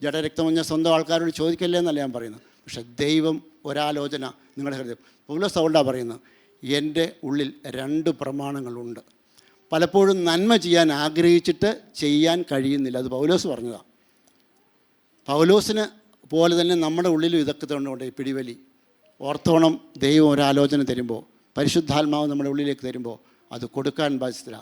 ജഡരക്തം പറഞ്ഞാൽ സ്വന്തം ആൾക്കാരോട് ചോദിക്കല്ലേ എന്നല്ല ഞാൻ പറയുന്നത്. പക്ഷേ ദൈവം ഒരാലോചന നിങ്ങളുടെ ഹൃദയം. പൗലോസ് അതുകൊണ്ടാണ് പറയുന്നത്, എൻ്റെ ഉള്ളിൽ 2 പ്രമാണങ്ങളുണ്ട്. പലപ്പോഴും നന്മ ചെയ്യാൻ ആഗ്രഹിച്ചിട്ട് ചെയ്യാൻ കഴിയുന്നില്ല. അത് പൗലോസ് പറഞ്ഞതാണ്. പൗലോസിന് പോലെ തന്നെ നമ്മുടെ ഉള്ളിലും ഇതൊക്കെ തൊണ്ടുകൊണ്ട് പിടിവലി. ഓർത്തോണം, ദൈവം ഒരാലോചന തരുമ്പോൾ, പരിശുദ്ധാത്മാവ് നമ്മുടെ ഉള്ളിലേക്ക് തരുമ്പോൾ അത് കൊടുക്കാൻ ബാധ്യസ്ഥ.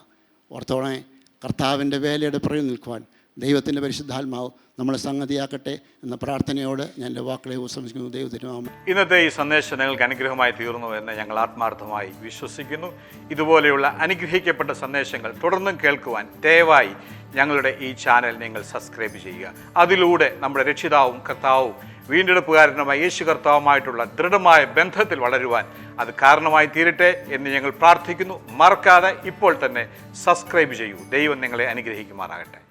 ഓർത്തോണേ, കർത്താവിൻ്റെ വേലയുടെ പുറകിൽ നിൽക്കുവാൻ ദൈവത്തിൻ്റെ പരിശുദ്ധാത്മാവ് നമ്മളെ സംഗതിയാക്കട്ടെ എന്ന പ്രാർത്ഥനയോട് ഞാൻ എൻ്റെ വാക്കുകളെ ഉപസംഹരിക്കുന്നു. ദൈവത്തിനാമം. ഇന്നത്തെ ഈ സന്ദേശം നിങ്ങൾക്ക് അനുഗ്രഹമായി തീർന്നു എന്ന് ഞങ്ങൾ ആത്മാർത്ഥമായി വിശ്വസിക്കുന്നു. ഇതുപോലെയുള്ള അനുഗ്രഹിക്കപ്പെട്ട സന്ദേശങ്ങൾ തുടർന്നും കേൾക്കുവാൻ ദയവായി ഞങ്ങളുടെ ഈ ചാനൽ നിങ്ങൾ സബ്സ്ക്രൈബ് ചെയ്യുക. അതിലൂടെ നമ്മുടെ രക്ഷിതാവും കർത്താവും വീണ്ടെടുപ്പുകാരനുമായ യേശു കർത്താവുമായിട്ടുള്ള ദൃഢമായ ബന്ധത്തിൽ വളരുവാൻ അത് കാരണമായി തീരട്ടെ എന്ന് ഞങ്ങൾ പ്രാർത്ഥിക്കുന്നു. മറക്കാതെ ഇപ്പോൾ തന്നെ സബ്സ്ക്രൈബ് ചെയ്യൂ. ദൈവം നിങ്ങളെ അനുഗ്രഹിക്കുമാറാകട്ടെ.